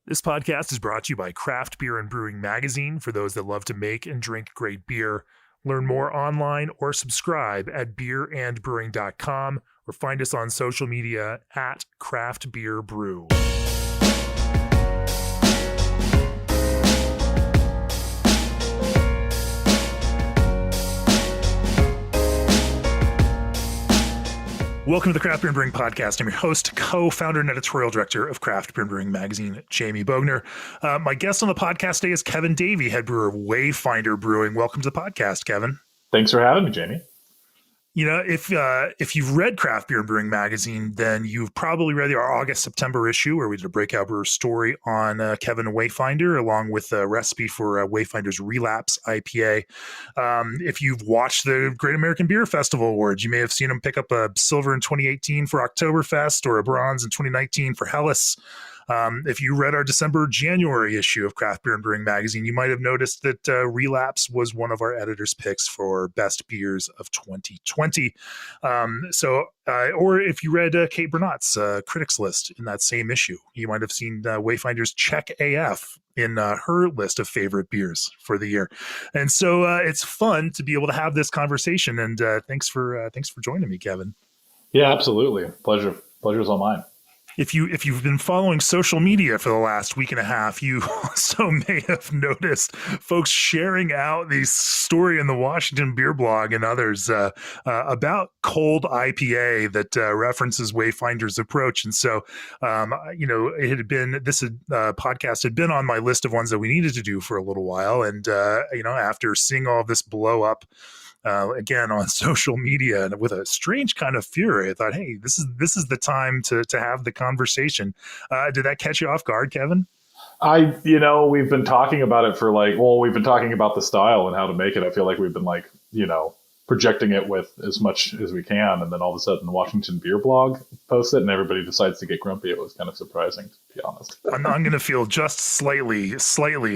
This podcast is brought to you by Craft Beer and Brewing Magazine for those that love to make and drink great beer. Learn more online or subscribe at beerandbrewing.com or find us on social media at Craft Beer Brew. Welcome to the Craft Beer and Brewing Podcast. I'm your host, co-founder, and editorial director of Craft Beer and Brewing Magazine, Jamie Bogner. My guest on the podcast today is Kevin Davey, head brewer of Wayfinder Brewing. Welcome to the podcast, Kevin. Thanks for having me, Jamie. You know, if you've read Craft Beer and Brewing Magazine, then you've probably read our August-September issue where we did a breakout brewer story on Kevin Wayfinder, along with a recipe for Wayfinder's Relapse IPA. If you've watched the Great American Beer Festival Awards, you may have seen him pick up a silver in 2018 for Oktoberfest or a bronze in 2019 for Helles. If you read our January issue of Craft Beer and Brewing Magazine, you might have noticed that Relapse was one of our editor's picks for best beers of 2020. Or if you read Kate Burnott's critics list in that same issue, you might have seen Wayfinder's Check AF in her list of favorite beers for the year. And so it's fun to be able to have this conversation. And thanks for joining me, Kevin. Yeah, absolutely. Pleasure's all mine. If you've been following social media for the last week and a half, you also may have noticed folks sharing out the story in the Washington Beer Blog and others about cold IPA that references Wayfinder's approach. And so, this podcast had been on my list of ones that we needed to do for a little while. And, after seeing all of this blow up, again on social media and with a strange kind of fury, I thought, hey, this is the time to have the conversation. Did that catch you off guard, Kevin? We've been talking about it we've been talking about the style and how to make it. I feel like we've been projecting it with as much as we can. And then all of a sudden the Washington Beer Blog posts it and everybody decides to get grumpy. It was kind of surprising, to be honest. I'm going to feel just slightly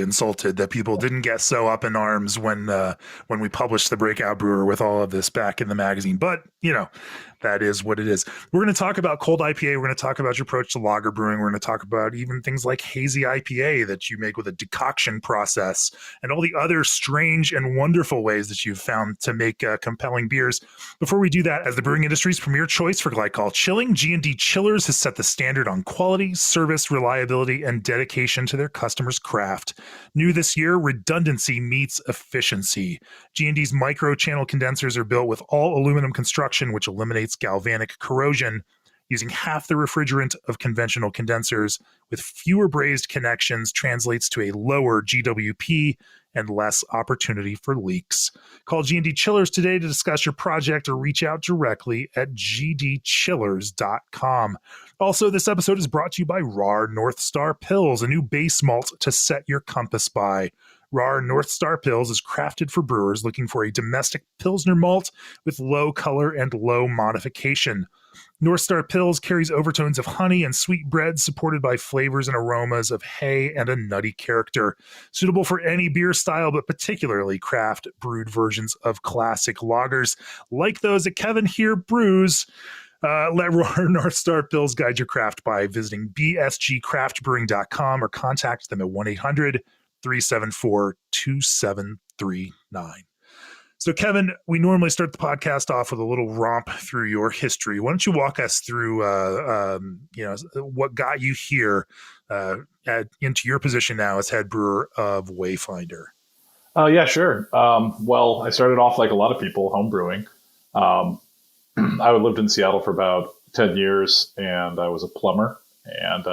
insulted that people didn't get so up in arms when we published the Breakout Brewer with all of this back in the magazine. But, that is what it is. We're going to talk about cold IPA. We're going to talk about your approach to lager brewing. We're going to talk about even things like hazy IPA that you make with a decoction process and all the other strange and wonderful ways that you've found to make compelling beers. Before we do that, as the brewing industry's premier choice for glycol chilling, G&D Chillers has set the standard on quality, service, reliability, and dedication to their customers' craft. New this year, redundancy meets efficiency. G&D's micro-channel condensers are built with all aluminum construction, which eliminates galvanic corrosion, using half the refrigerant of conventional condensers with fewer brazed connections translates to a lower GWP and less opportunity for leaks. Call G&D Chillers today to discuss your project or reach out directly at gdchillers.com. Also, this episode is brought to you by RAR North Star Pils, a new base malt to set your compass by. RAR North Star Pils is crafted for brewers looking for a domestic Pilsner malt with low color and low modification. North Star Pils carries overtones of honey and sweet bread supported by flavors and aromas of hay and a nutty character. Suitable for any beer style, but particularly craft brewed versions of classic lagers like those that Kevin here brews. Let RAR North Star Pils guide your craft by visiting bsgcraftbrewing.com or contact them at 1-800-374-2739. So, Kevin, we normally start the podcast off with a little romp through your history. Why don't you walk us through, what got you here into your position now as head brewer of Wayfinder? Yeah, sure. Well, I started off like a lot of people, home brewing. I lived in Seattle for about 10 years, and I was a plumber and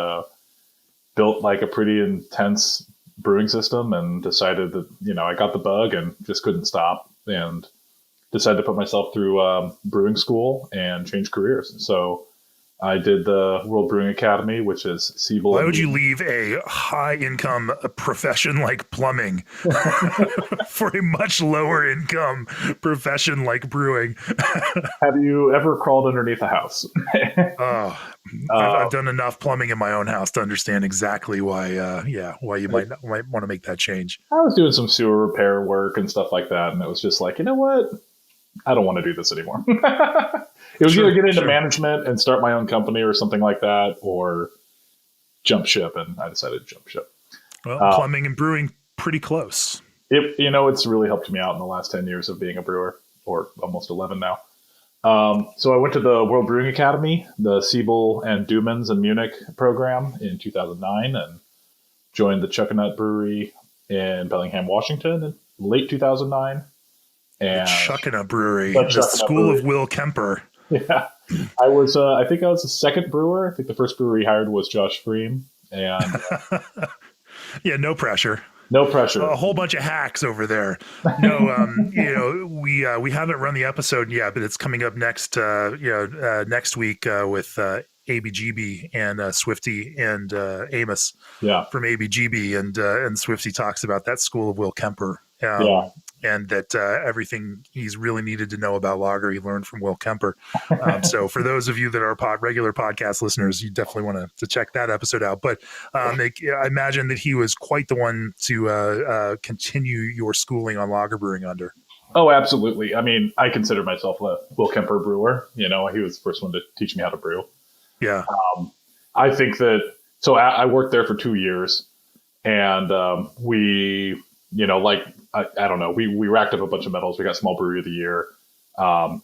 built like a pretty intense brewing system and decided that, I got the bug and just couldn't stop and decided to put myself through brewing school and change careers. So I did the World Brewing Academy, which is Siebel. Why would you leave a high-income profession like plumbing for a much lower-income profession like brewing? Have you ever crawled underneath a house? I've done enough plumbing in my own house to understand exactly why you might want to make that change. I was doing some sewer repair work and stuff like that, and it was just like, you know what? I don't want to do this anymore. It was either get into management and start my own company or something like that, or jump ship, and I decided to jump ship. Well, plumbing and brewing pretty close. It's really helped me out in the last 10 years of being a brewer, or almost 11 now. So I went to the World Brewing Academy, the Siebel and Dumans in Munich program in 2009, and joined the Chuckanut Brewery in Bellingham, Washington in late 2009. And Chuckanut Brewery, the school of Will Kemper. Yeah. I think I was the second brewer. I think the first brewer he hired was Josh Freem. And yeah, no pressure. No pressure. A whole bunch of hacks over there. No, we haven't run the episode yet, but it's coming up next next week with ABGB and Swifty and Amos from ABGB, and Swifty talks about that school of Will Kemper. And that everything he's really needed to know about lager he learned from Will Kemper. So for those of you that are regular podcast listeners, you definitely want to check that episode out. But I imagine that he was quite the one to continue your schooling on lager brewing under. Oh, absolutely. I mean, I consider myself a Will Kemper brewer. He was the first one to teach me how to brew. Yeah. I think that, so I worked there for 2 years, and we, I don't know. We racked up a bunch of medals. We got Small Brewery of the Year. Of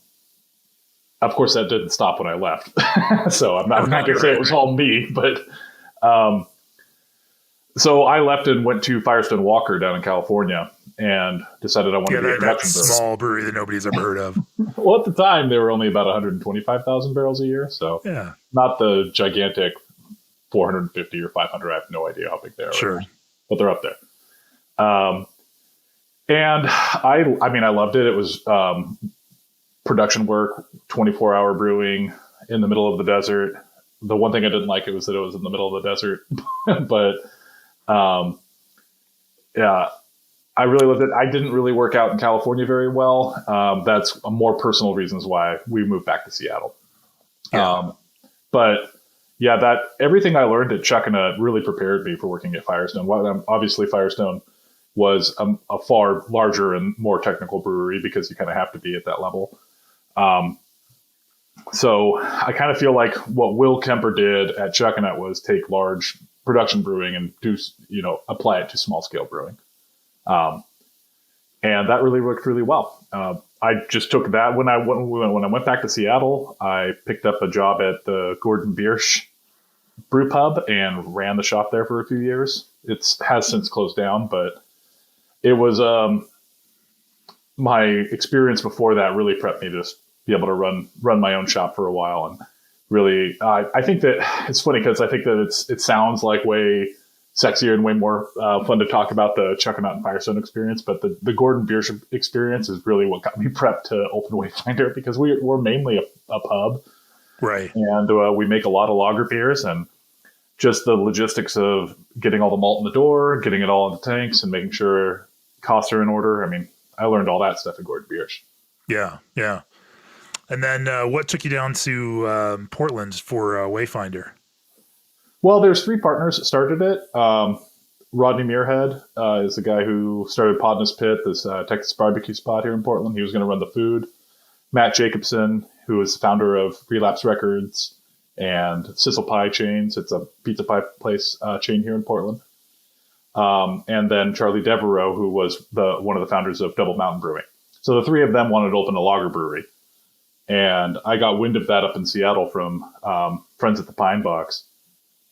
course, that didn't stop when I left. So I'm not going to say it was all me, but so I left and went to Firestone Walker down in California and decided I wanted to be a production brewer. Small brewery that nobody's ever heard of. Well, at the time, they were only about 125,000 barrels a year. So not the gigantic 450 or 500. I have no idea how big they are. Sure. Right, but they're up there. And I loved it. It was production work, 24-hour brewing in the middle of the desert. The one thing I didn't like was that it was in the middle of the desert. But I really loved it. I didn't really work out in California very well. That's more personal reasons why we moved back to Seattle. Yeah. But yeah, that everything I learned at Chuckanut really prepared me for working at Firestone. Obviously, Firestone was a far larger and more technical brewery because you kind of have to be at that level. So I kind of feel like what Will Kemper did at Chuckanut was take large production brewing and apply it to small scale brewing. And that really worked really well. I just took that when I went back to Seattle. I picked up a job at the Gordon Biersch brew pub and ran the shop there for a few years. It has since closed down, but it was my experience before that really prepped me to just be able to run my own shop for a while. And really, I think that it's funny because I think that it sounds like way sexier and way more fun to talk about the Chuckanut and Firestone experience. But the Gordon Biersch experience is really what got me prepped to open Wayfinder, because we're mainly a pub. Right. And we make a lot of lager beers, and just the logistics of getting all the malt in the door, getting it all in the tanks, and making sure costs are in order. I mean, I learned all that stuff at Gordon Biersch. Yeah, yeah. And then what took you down to Portland for Wayfinder? Well, there's 3 partners that started it. Rodney Muirhead is the guy who started Podness Pit, this Texas barbecue spot here in Portland. He was going to run the food. Matt Jacobson, who is the founder of Relapse Records and Sizzle Pie Chains. It's a pizza pie place chain here in Portland. And then Charlie Devereaux, who was one of the founders of Double Mountain Brewing. So the 3 of them wanted to open a lager brewery. And I got wind of that up in Seattle from friends at the Pine Box.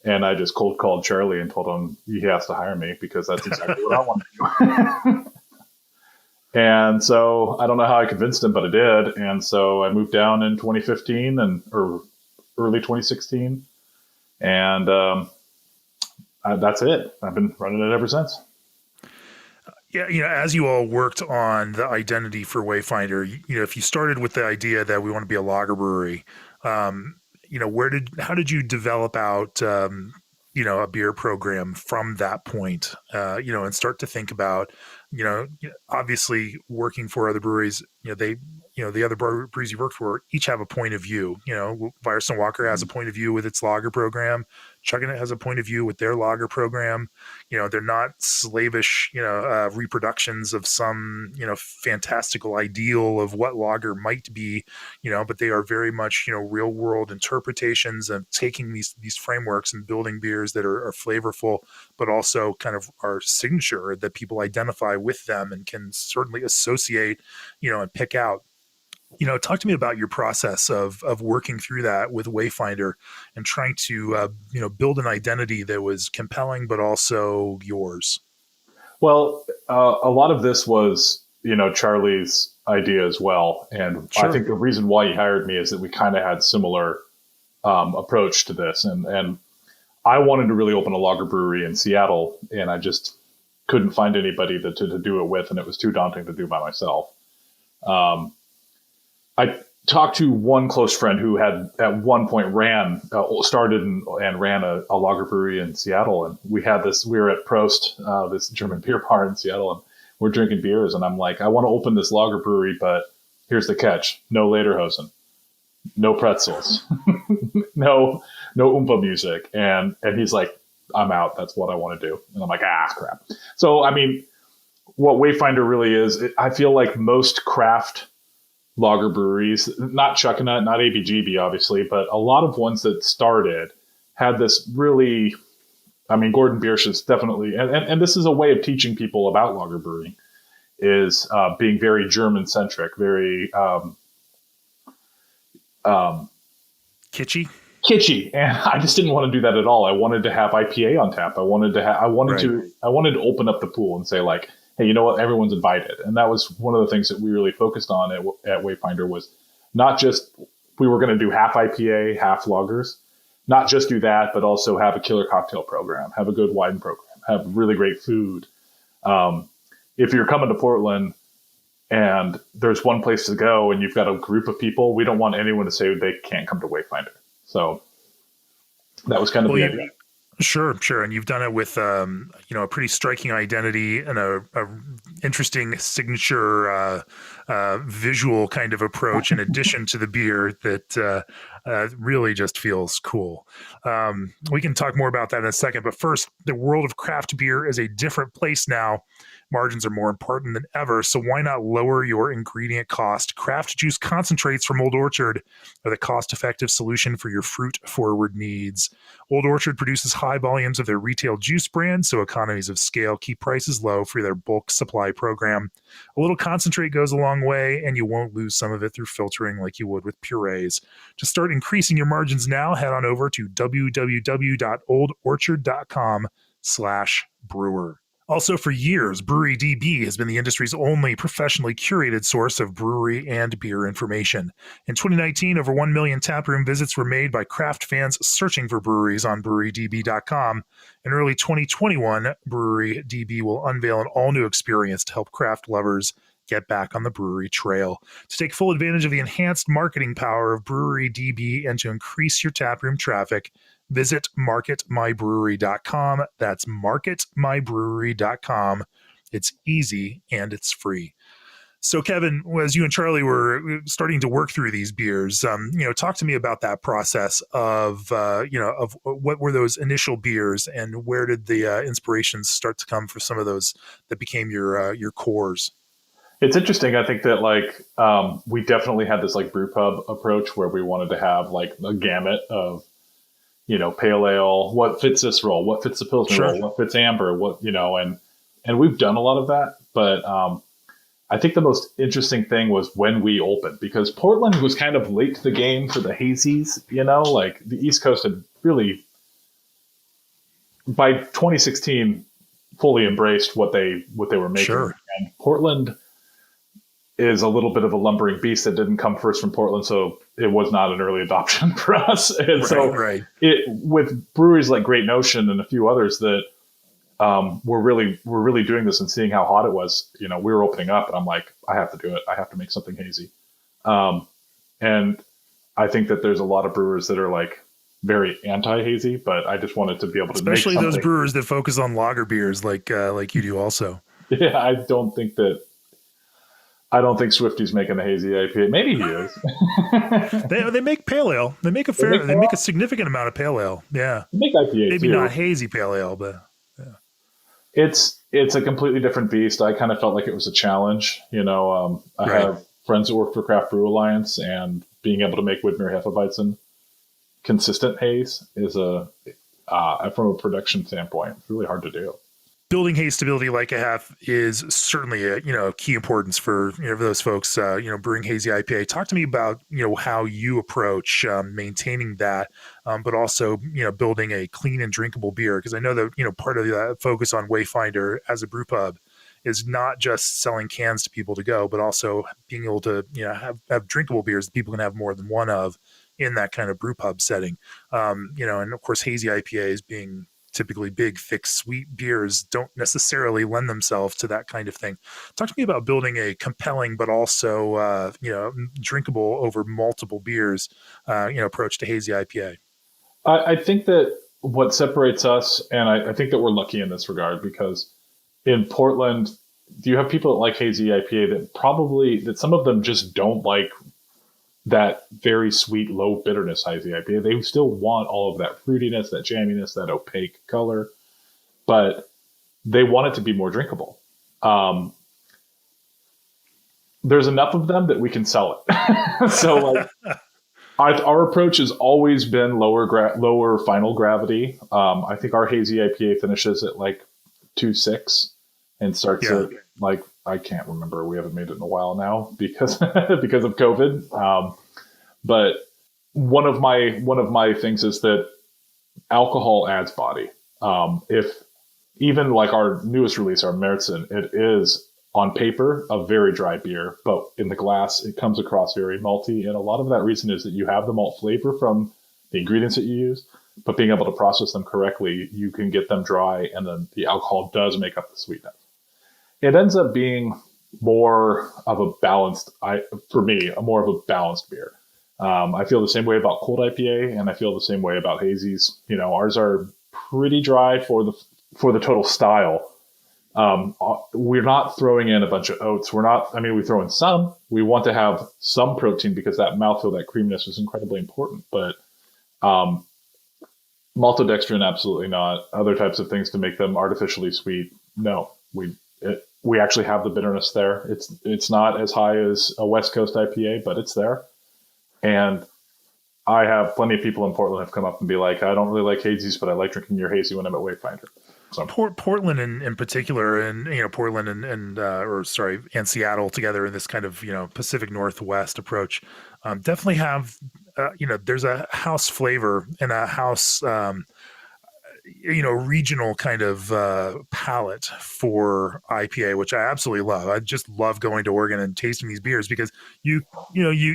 And I just cold called Charlie and told him he has to hire me because that's exactly what I want to do. And so I don't know how I convinced him, but I did. And so I moved down in 2015 or early 2016. And that's it. I've been running it ever since. Yeah, as you all worked on the identity for Wayfinder, if you started with the idea that we want to be a lager brewery, how did you develop out, a beer program from that point, and start to think about obviously working for other breweries, the other breweries you work for each have a point of view. Firestone Walker has a point of view with its lager program. Chugging It has a point of view with their lager program. They're not slavish, reproductions of some, fantastical ideal of what lager might be, but they are very much, real world interpretations of taking these frameworks and building beers that are flavorful, but also kind of our signature that people identify with them and can certainly associate, and pick out. Talk to me about your process of working through that with Wayfinder and trying to, build an identity that was compelling, but also yours. Well, a lot of this was, Charlie's idea as well. And I Sure. think the reason why he hired me is that we kind of had similar approach to this. And I wanted to really open a lager brewery in Seattle, and I just couldn't find anybody to do it with, and it was too daunting to do by myself. I talked to one close friend who had at one point started and ran a lager brewery in Seattle. And we were at Prost, this German beer bar in Seattle, and we're drinking beers. And I'm like, I want to open this lager brewery, but here's the catch. No lederhosen, no pretzels, no Oompa music. And he's like, I'm out. That's what I want to do. And I'm like, crap. So, I mean, what Wayfinder really is, I feel like most craft lager breweries, not Chuckanut, not ABGB, obviously, but a lot of ones that started had this really, I mean, Gordon Biersch's definitely, and this is a way of teaching people about lager brewing, is being very German centric, very Kitschy. And I just didn't want to do that at all. I wanted to have IPA on tap. I wanted to open up the pool and say, like, hey, you know what? Everyone's invited. And that was one of the things that we really focused on at Wayfinder, was not just, we were going to do half IPA, half lagers, not just do that, but also have a killer cocktail program, have a good wine program, have really great food. If you're coming to Portland and there's one place to go and you've got a group of people, we don't want anyone to say they can't come to Wayfinder. So that was kind of the idea. Sure. And you've done it with, a pretty striking identity and a interesting signature visual kind of approach in addition to the beer that really just feels cool. We can talk more about that in a second, but first, the world of craft beer is a different place now. Margins are more important than ever, so why not lower your ingredient cost? Craft juice concentrates from Old Orchard are the cost-effective solution for your fruit-forward needs. Old Orchard produces high volumes of their retail juice brand, so economies of scale keep prices low for their bulk supply program. A little concentrate goes a long way, and you won't lose some of it through filtering like you would with purees. To start increasing your margins now, head on over to www.oldorchard.com/brewer. Also, for years, Brewery DB has been the industry's only professionally curated source of brewery and beer information. In 2019, over 1 million taproom visits were made by craft fans searching for breweries on brewerydb.com. In early 2021, Brewery DB will unveil an all-new experience to help craft lovers get back on the brewery trail. To take full advantage of the enhanced marketing power of Brewery DB and to increase your taproom traffic, visit marketmybrewery.com. That's marketmybrewery.com. It's easy and it's free. So, Kevin, as you and Charlie were starting to work through these beers, talk to me about that process of what were those initial beers and where did the inspirations start to come for some of those that became your cores? It's interesting. I think that we definitely had this brew pub approach where we wanted to have a gamut of, pale ale, what fits this role, what fits the Pilsner role, what fits amber, and we've done a lot of that. But I think the most interesting thing was when we opened, because Portland was kind of late to the game for the hazies, the East Coast had really, by 2016, fully embraced what they were making. Sure. And Portland is a little bit of a lumbering beast that didn't come first from Portland, so it was not an early adoption for us. And with breweries like Great Notion and a few others that were really doing this and seeing how hot it was, we were opening up, and I'm like, I have to do it. I have to make something hazy. And I think that there's a lot of brewers that are very anti-hazy, but I just wanted to be able to especially make those brewers that focus on lager beers like you do also. Yeah, I don't think Swifty's making a hazy IPA. Maybe he is. They make pale ale. They make a significant amount of pale ale. Yeah, They make IPA maybe not too. hazy pale ale, but yeah. It's a completely different beast. I kind of felt like it was a challenge. I Right. have friends that work for Craft Brew Alliance, and being able to make Widmer Hefeweizen consistent haze is from a production standpoint, it's really hard to do. Building haze stability like I have is certainly a key importance for for those folks brewing hazy IPA. Talk to me about how you approach maintaining that, but also building a clean and drinkable beer, because I know that part of the focus on Wayfinder as a brew pub is not just selling cans to people to go, but also being able to have drinkable beers that people can have more than one of in that kind of brew pub setting. And of course hazy IPAs being typically big, thick, sweet beers don't necessarily lend themselves to that kind of thing. Talk to me about building a compelling, but also, drinkable over multiple beers, approach to hazy IPA. I think that what separates us, and I think that we're lucky in this regard, because in Portland, you have people that like hazy IPA that some of them just don't like that very sweet, low bitterness hazy IPA. They still want all of that fruitiness, that jamminess, that opaque color, but they want it to be more drinkable. Um, there's enough of them that we can sell it. So like our approach has always been lower final gravity. I think our hazy IPA finishes at like 2.6 and starts Yeah. at like, I can't remember. We haven't made it in a while now because because of COVID. But one of my things is that alcohol adds body. If even like our newest release, our Märzen, it is on paper a very dry beer, but in the glass it comes across very malty, and a lot of that reason is that you have the malt flavor from the ingredients that you use, but being able to process them correctly, you can get them dry, and then the alcohol does make up the sweetness. It ends up being more of a balanced, for me, a more of a balanced beer. I feel the same way about cold IPA, and I feel the same way about hazies. Ours are pretty dry for the total style. We're not throwing in a bunch of oats. We throw in some. We want to have some protein because that mouthfeel, that creaminess is incredibly important. But maltodextrin, absolutely not. Other types of things to make them artificially sweet, no. We actually have the bitterness there. It's not as high as a West Coast IPA, but it's there. And I have plenty of people in Portland have come up and be like, I don't really like hazies, but I like drinking your hazy when I'm at Wayfinder. So Portland in particular, and Portland and Seattle together in this kind of Pacific Northwest approach, definitely have there's a house flavor and a house regional kind of palette for IPA, which I absolutely love. I just love going to Oregon and tasting these beers because you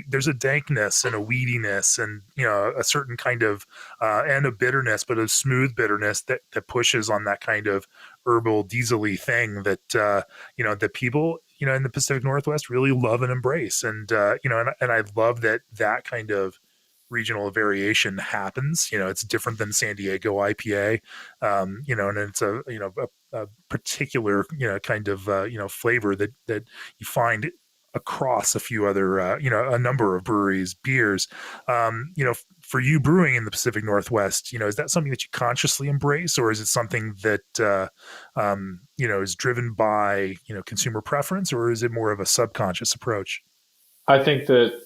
there's a dankness and a weediness and a certain kind of and a bitterness, but a smooth bitterness that pushes on that kind of herbal diesel-y thing that that people in the Pacific Northwest really love and embrace, and and I love that kind of regional variation happens. It's different than San Diego IPA, and it's a particular kind of flavor that you find across a few other a number of breweries beers. For you brewing in the Pacific Northwest, is that something that you consciously embrace, or is it something that is driven by consumer preference, or is it more of a subconscious approach? I think that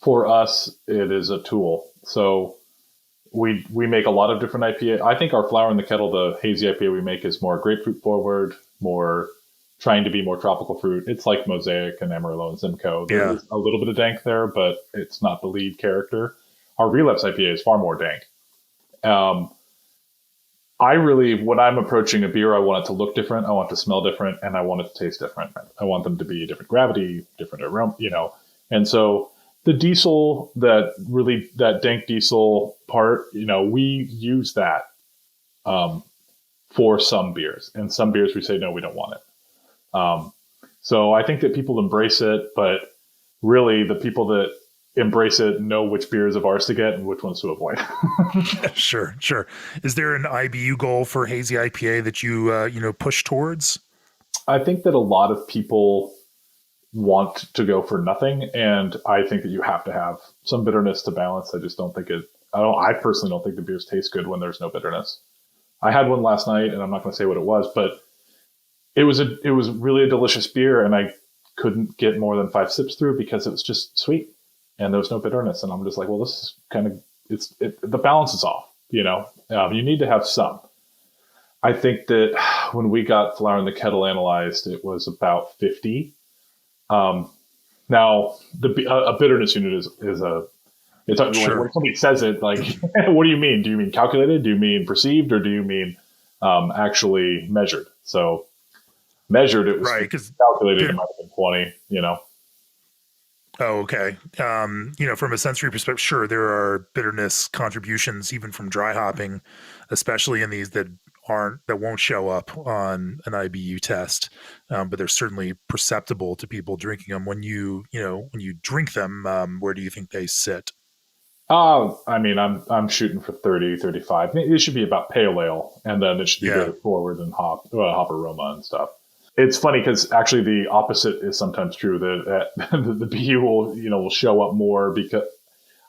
for us, it is a tool. So we make a lot of different IPA. I think our Flower in the Kettle, the hazy IPA we make, is more grapefruit forward, more trying to be more tropical fruit. It's like Mosaic and Amarillo and Simcoe. There's a little bit of dank there, but it's not the lead character. Our Relapse IPA is far more dank. When I'm approaching a beer, I want it to look different. I want it to smell different, and I want it to taste different. I want them to be a different gravity, different aroma, And so the diesel, that dank diesel part, we use that for some beers. And some beers we say, no, we don't want it. So I think that people embrace it, but really the people that embrace it know which beers of ours to get and which ones to avoid. Sure. Is there an IBU goal for hazy IPA that you push towards? I think that a lot of people want to go for nothing, and I think that you have to have some bitterness to balance. I just don't think it. I personally don't think the beers taste good when there's no bitterness. I had one last night, and I'm not going to say what it was, but it was really a delicious beer, and I couldn't get more than 5 sips through because it was just sweet and there was no bitterness. And I'm just like, well, this is kind of the balance is off. You need to have some. I think that when we got Flour in the Kettle analyzed, it was about 50. Now, a bitterness unit is a. It's sure. When somebody says it, like, what do you mean? Do you mean calculated? Do you mean perceived? Or do you mean actually measured? So measured, it was right, calculated, it might have been 20, Oh, okay. From a sensory perspective, sure, there are bitterness contributions even from dry hopping, especially in these that won't show up on an IBU test, but they're certainly perceptible to people drinking them. When you drink them, where do you think they sit? I'm shooting for 30, 35. It should be about pale ale, and then it should be very forward and hop aroma and stuff. It's funny because actually the opposite is sometimes true. That the BU will show up more, because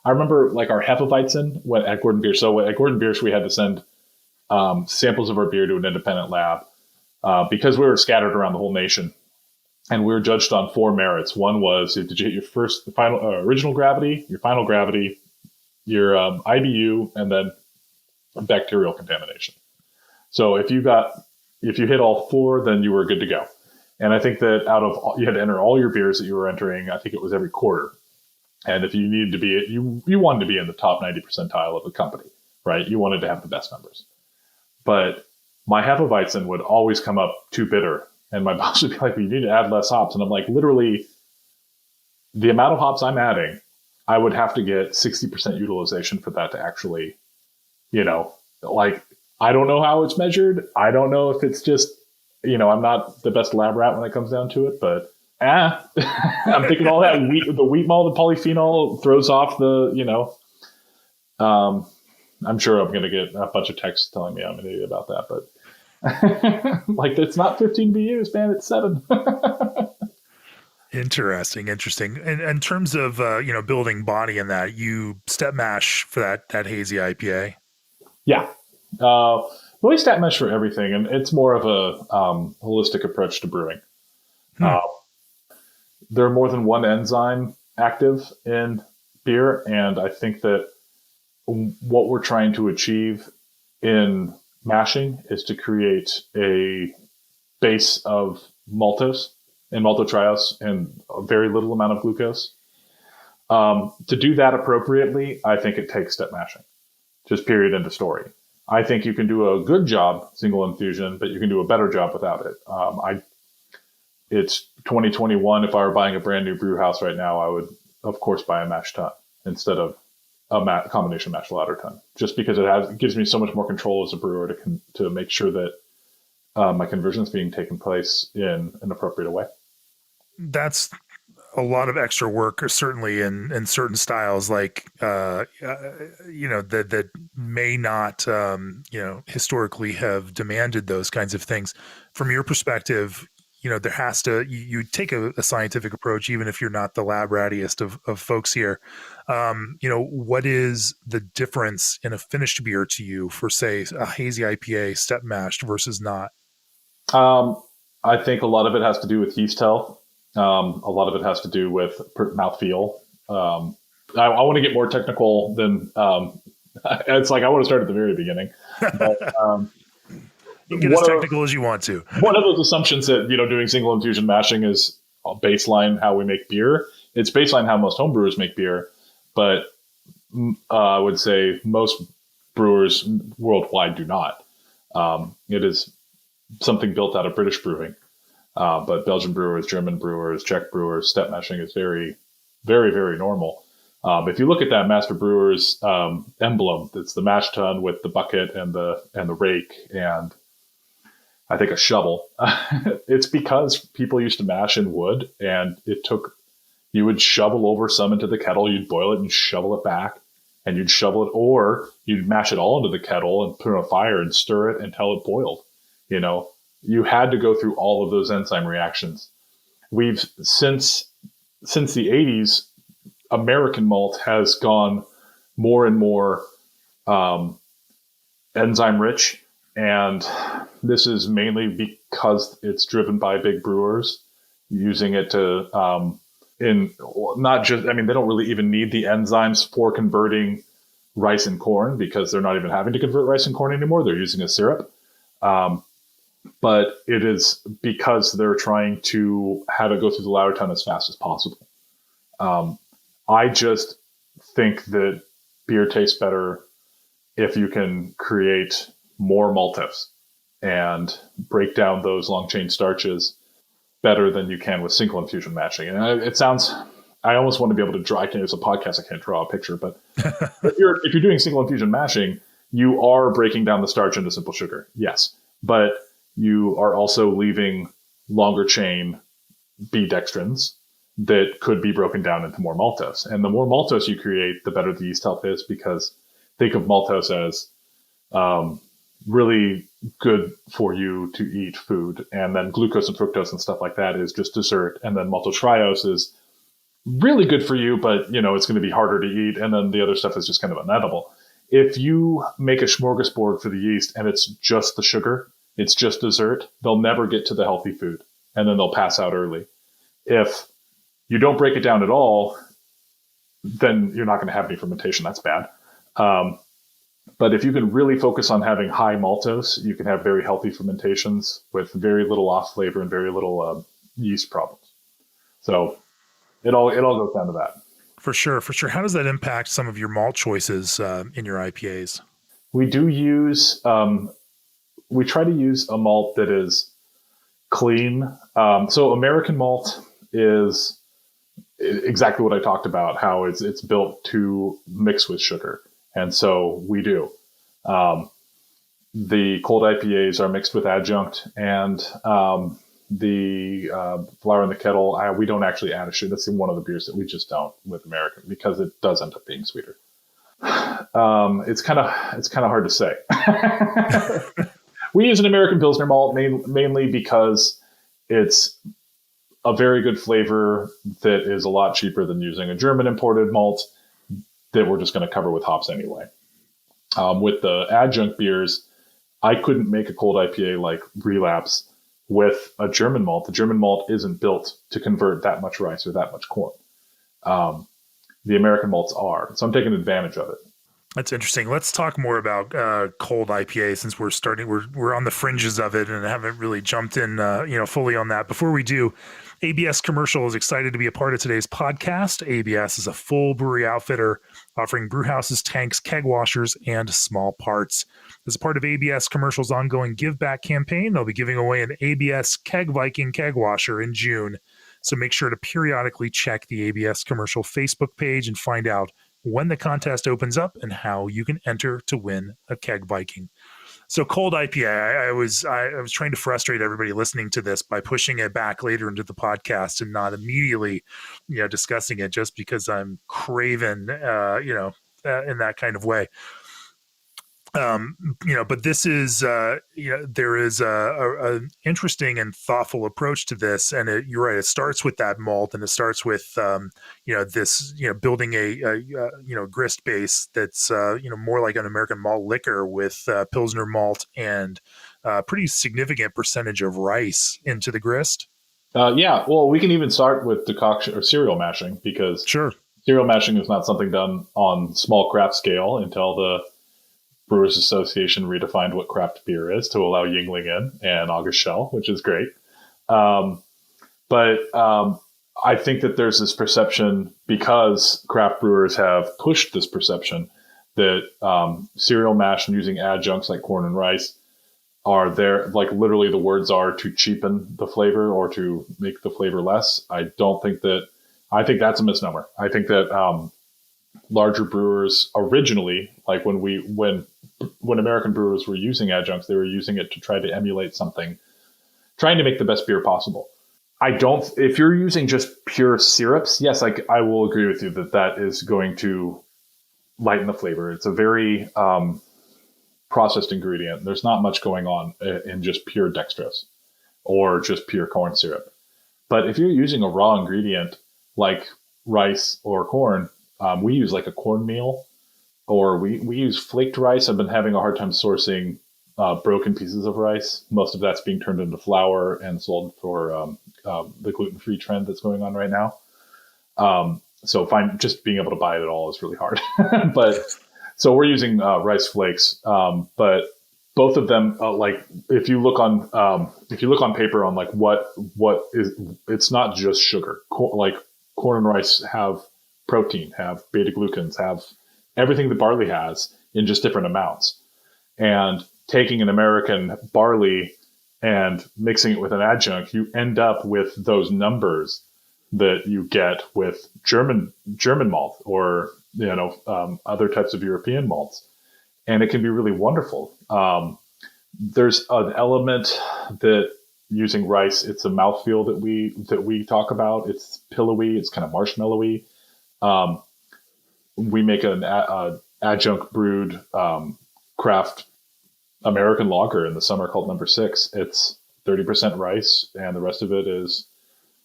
I remember like our Hefeweizen went at Gordon Beer. So at Gordon Beers, we had to send samples of our beer to an independent lab because we were scattered around the whole nation, and we were judged on 4 merits. One was, did you hit your final original gravity, your final gravity, your IBU, and then bacterial contamination. So if you hit all 4, then you were good to go. And I think that you had to enter all your beers that you were entering. I think it was every quarter. And if you needed to be, you wanted to be in the top 90 percentile of the company, right? You wanted to have the best numbers. But my Hefeweizen would always come up too bitter. And my boss would be like, well, you need to add less hops. And I'm like, literally, the amount of hops I'm adding, I would have to get 60% utilization for that to actually, I don't know how it's measured. I don't know if it's just, I'm not the best lab rat when it comes down to it, but I'm thinking all that the wheat malt, the polyphenol throws off the, I'm sure I'm going to get a bunch of texts telling me I'm an idiot about that, but like, it's not 15 BUs, man, it's 7. Interesting. And in terms of, building body in that, you step mash for that hazy IPA. Yeah. We step mash for everything, and it's more of a holistic approach to brewing. There are more than one enzyme active in beer, and I think that what we're trying to achieve in mashing is to create a base of maltose and maltotriose and a very little amount of glucose. To do that appropriately, I think it takes step mashing. Just period, end of story. I think you can do a good job single infusion, but you can do a better job without it. It's 2021. If I were buying a brand new brew house right now, I would, of course, buy a mash tun instead of a combination mash ladder tun, just because it gives me so much more control as a brewer to make sure that my conversion is being taken place in an appropriate way. That's a lot of extra work, or certainly in certain styles, like that may not historically have demanded those kinds of things. From your perspective, there has to you take a scientific approach, even if you're not the lab rattiest of folks here. What is the difference in a finished beer to you for, say, a hazy IPA step mashed versus not? I think a lot of it has to do with yeast health. A lot of it has to do with mouthfeel. I want to get more technical than it's like I want to start at the very beginning. But, you can get as technical as you want to. One of those assumptions that doing single infusion mashing is baseline how we make beer. It's baseline how most homebrewers make beer, but I would say most brewers worldwide do not. It is something built out of British brewing. But Belgian brewers, German brewers, Czech brewers, step mashing is very, very, very normal. If you look at that master brewer's emblem, it's the mash tun with the bucket and the rake and I think a shovel. It's because people used to mash in wood, and you would shovel over some into the kettle, you'd boil it and shovel it back, and you'd shovel it, or you'd mash it all into the kettle and put it on fire and stir it until it boiled. you had to go through all of those enzyme reactions. We've since the 80s, American malt has gone more and more enzyme rich, and this is mainly because it's driven by big brewers using it to in not just, I mean, they don't really even need the enzymes for converting rice and corn, because they're not even having to convert rice and corn anymore. They're using a syrup. But it is because they're trying to have it go through the lauter tun as fast as possible. I just think that beer tastes better if you can create more maltose and break down those long chain starches better than you can with single infusion mashing. And it sounds, I almost want to be able to draw. It's a podcast, I can't draw a picture, but if you're doing single infusion mashing, you are breaking down the starch into simple sugar, yes, but you are also leaving longer chain B dextrins that could be broken down into more maltose. And the more maltose you create, the better the yeast health is, because think of maltose as really good for you to eat food. And then glucose and fructose and stuff like that is just dessert. And then maltotriose is really good for you, but it's going to be harder to eat. And then the other stuff is just kind of inedible. If you make a smorgasbord for the yeast and it's just the sugar, it's just dessert, they'll never get to the healthy food, and then they'll pass out early. If you don't break it down at all, then you're not going to have any fermentation. That's bad. But if you can really focus on having high maltose, you can have very healthy fermentations with very little off flavor and very little yeast problems. So it all goes down to that. For sure. How does that impact some of your malt choices in your IPAs? We do use, we try to use a malt that is clean. So American malt is exactly what I talked about, how it's built to mix with sugar. And so we do. The cold IPAs are mixed with adjunct, and the flour in the kettle, we don't actually add a sugar. That's one of the beers that we just don't with American, because it does end up being sweeter. It's kind of hard to say. We use an American Pilsner malt mainly because it's a very good flavor that is a lot cheaper than using a German imported malt that we're just going to cover with hops anyway. With the adjunct beers, I couldn't make a cold IPA like Relapse with a German malt. The German malt isn't built to convert that much rice or that much corn. The American malts are. So I'm taking advantage of it. That's interesting. Let's talk more about cold IPA, since we're on the fringes of it and haven't really jumped in fully on that. Before we do, ABS Commercial is excited to be a part of today's podcast. ABS is a full brewery outfitter offering brew houses, tanks, keg washers, and small parts. As a part of ABS Commercial's ongoing Give Back campaign, they'll be giving away an ABS Keg Viking keg washer in June. So make sure to periodically check the ABS Commercial Facebook page and find out when the contest opens up and how you can enter to win a Keg Viking. So cold IPA, I was trying to frustrate everybody listening to this by pushing it back later into the podcast and not immediately, discussing it, just because I'm craven, in that kind of way. But this is, there is a interesting and thoughtful approach to this. And you're right. It starts with that malt, and it starts with, this, building a grist base that's, more like an American malt liquor with Pilsner malt and pretty significant percentage of rice into the grist. Yeah. Well, we can even start with decoction or cereal mashing, because sure, cereal mashing is not something done on small craft scale until the Brewers Association redefined what craft beer is to allow Yingling in and August Shell, which is great. But I think that there's this perception, because craft brewers have pushed this perception, that cereal mash and using adjuncts like corn and rice are there, like literally the words are to cheapen the flavor or to make the flavor less. I think that's a misnomer. I think that larger brewers originally, like when American brewers were using adjuncts, they were using it to try to emulate something, trying to make the best beer possible. If you're using just pure syrups, yes, I will agree with you that is going to lighten the flavor. It's a very, processed ingredient. There's not much going on in just pure dextrose or just pure corn syrup. But if you're using a raw ingredient like rice or corn, we use like a cornmeal, or we use flaked rice. I've been having a hard time sourcing broken pieces of rice. Most of that's being turned into flour and sold for the gluten-free trend that's going on right now. So just being able to buy it at all is really hard. But so we're using rice flakes, but both of them, like if you look on paper on like what is, it's not just sugar. Like corn and rice have protein, have beta glucans, have everything that barley has in just different amounts. And taking an American barley and mixing it with an adjunct, you end up with those numbers that you get with German malt or other types of European malts, and it can be really wonderful. There's an element that using rice, it's a mouthfeel that we talk about. It's pillowy, it's kind of marshmallowy. We make an adjunct brewed craft American lager in the summer called Number 6. It's 30% rice, and the rest of it is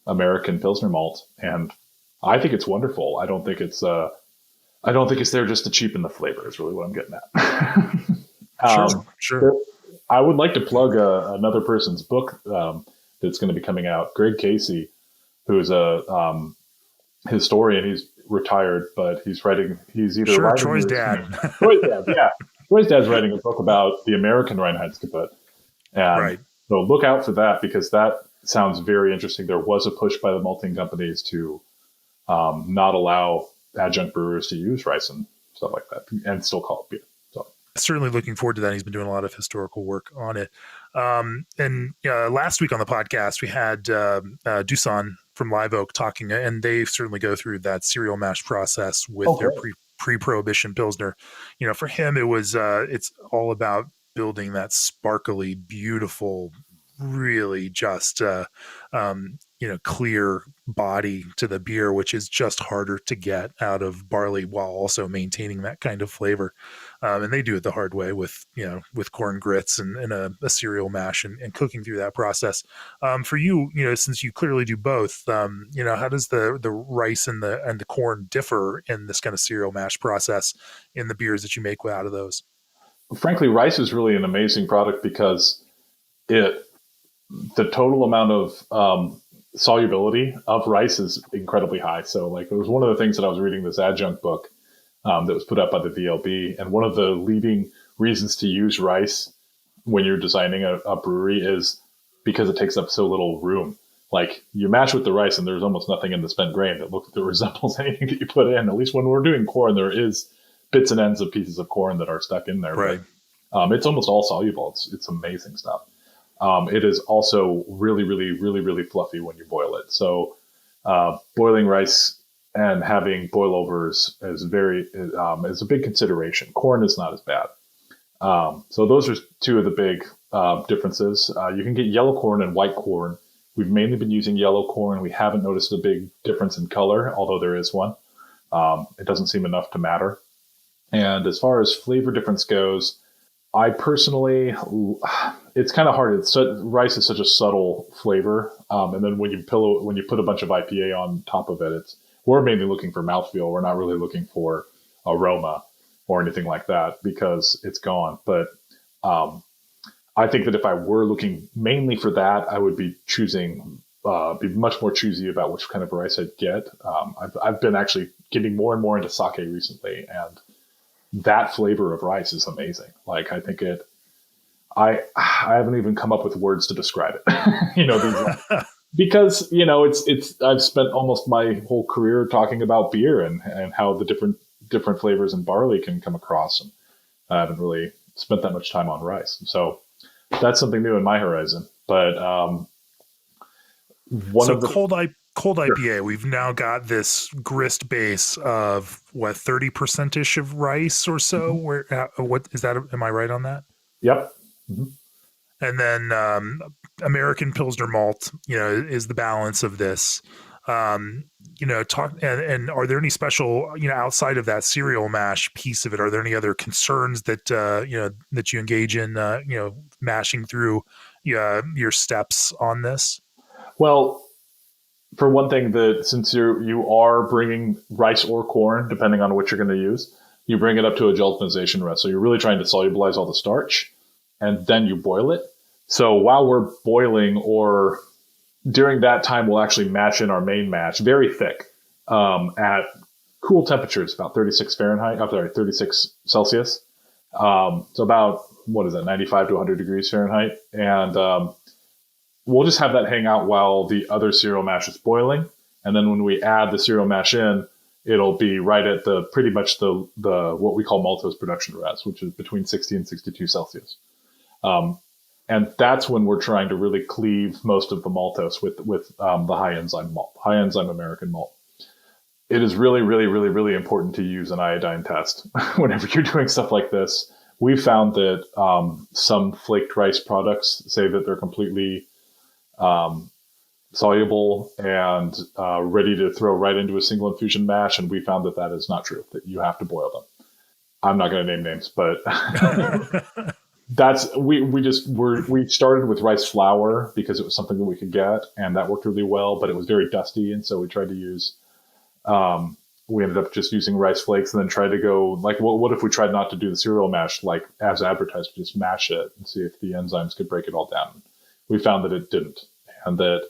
American Pilsner malt, and I think it's wonderful. I don't think it's there just to cheapen the flavor. Is really what I'm getting at. Sure. I would like to plug another person's book that's going to be coming out. Greg Casey, who's a historian. He's retired, but he's writing. He's either writing Troy's dad. Troy's dad, yeah. Troy's dad's writing a book about the American Reinheitsgebot, and Right. so look out for that, because that sounds very interesting. There was a push by the malting companies to not allow adjunct brewers to use rice and stuff like that, and still call it beer. So Certainly looking forward to that. He's been doing a lot of historical work on it. And last week on the podcast, we had Dusan from Live Oak talking, and they certainly go through that cereal mash process with their pre-prohibition Pilsner. For him, it was it's all about building that sparkly, beautiful, really just clear body to the beer, which is just harder to get out of barley while also maintaining that kind of flavor. And they do it the hard way with corn grits and a cereal mash and cooking through that process. For you, since you clearly do both, how does the rice and the corn differ in this kind of cereal mash process in the beers that you make out of those? frankly, rice is really an amazing product because the total amount of solubility of rice is incredibly high. So like it was one of the things that I was reading this adjunct book that was put out by the VLB. And one of the leading reasons to use rice when you're designing a brewery is because it takes up so little room. Like you mash with the rice and there's almost nothing in the spent grain that resembles anything that you put in. At least when we're doing corn, there is bits and ends of pieces of corn that are stuck in there. Right. But, it's almost all soluble. It's amazing stuff. It is also really, really, really, really fluffy when you boil it. So boiling rice and having boilovers is a big consideration. Corn is not as bad. So those are two of the big differences. You can get yellow corn and white corn. We've mainly been using yellow corn. We haven't noticed a big difference in color, although there is one. It doesn't seem enough to matter. And as far as flavor difference goes, I personally, it's kind of hard. Rice is such a subtle flavor. And then when you put a bunch of IPA on top of it, we're mainly looking for mouthfeel. We're not really looking for aroma or anything like that because it's gone. But I think that if I were looking mainly for that, I would be be much more choosy about which kind of rice I'd get. I've been actually getting more and more into sake recently, and that flavor of rice is amazing. Like I think I haven't even come up with words to describe it. Because I've spent almost my whole career talking about beer and how the different flavors in barley can come across, and I haven't really spent that much time on rice. So that's something new in my horizon. But cold IPA, we've now got this grist base of 30% ish of rice or so. Mm-hmm. What is that? Am I right on that? Yep. Mm-hmm. And then American Pilsner malt, is the balance of this. Talk and are there any special, outside of that cereal mash piece of it, are there any other concerns that, that you engage in, mashing through your steps on this? Well, for one thing, that since you are bringing rice or corn, depending on what you're going to use, you bring it up to a gelatinization rest. So you're really trying to solubilize all the starch, and then you boil it. So while we're boiling, or during that time, we'll actually mash in our main mash very thick at cool temperatures, about 36 Fahrenheit. I'm sorry, 36 Celsius. So about, what is that, 95 to 100 degrees Fahrenheit, and we'll just have that hang out while the other cereal mash is boiling. And then when we add the cereal mash in, it'll be right at the pretty much the what we call maltose production rest, which is between 60 and 62 Celsius. And that's when we're trying to really cleave most of the maltose with the high enzyme malt, high enzyme American malt. It is really, really, really, really important to use an iodine test whenever you're doing stuff like this. We found that some flaked rice products say that they're completely soluble and ready to throw right into a single infusion mash, and we found that that is not true, that you have to boil them. I'm not going to name names, but that's we started with rice flour because it was something that we could get, and that worked really well, but it was very dusty, and so we tried to use we ended up just using rice flakes, and then tried to go like, what if we tried not to do the cereal mash like as advertised, just mash it and see if the enzymes could break it all down. We found that it didn't, and that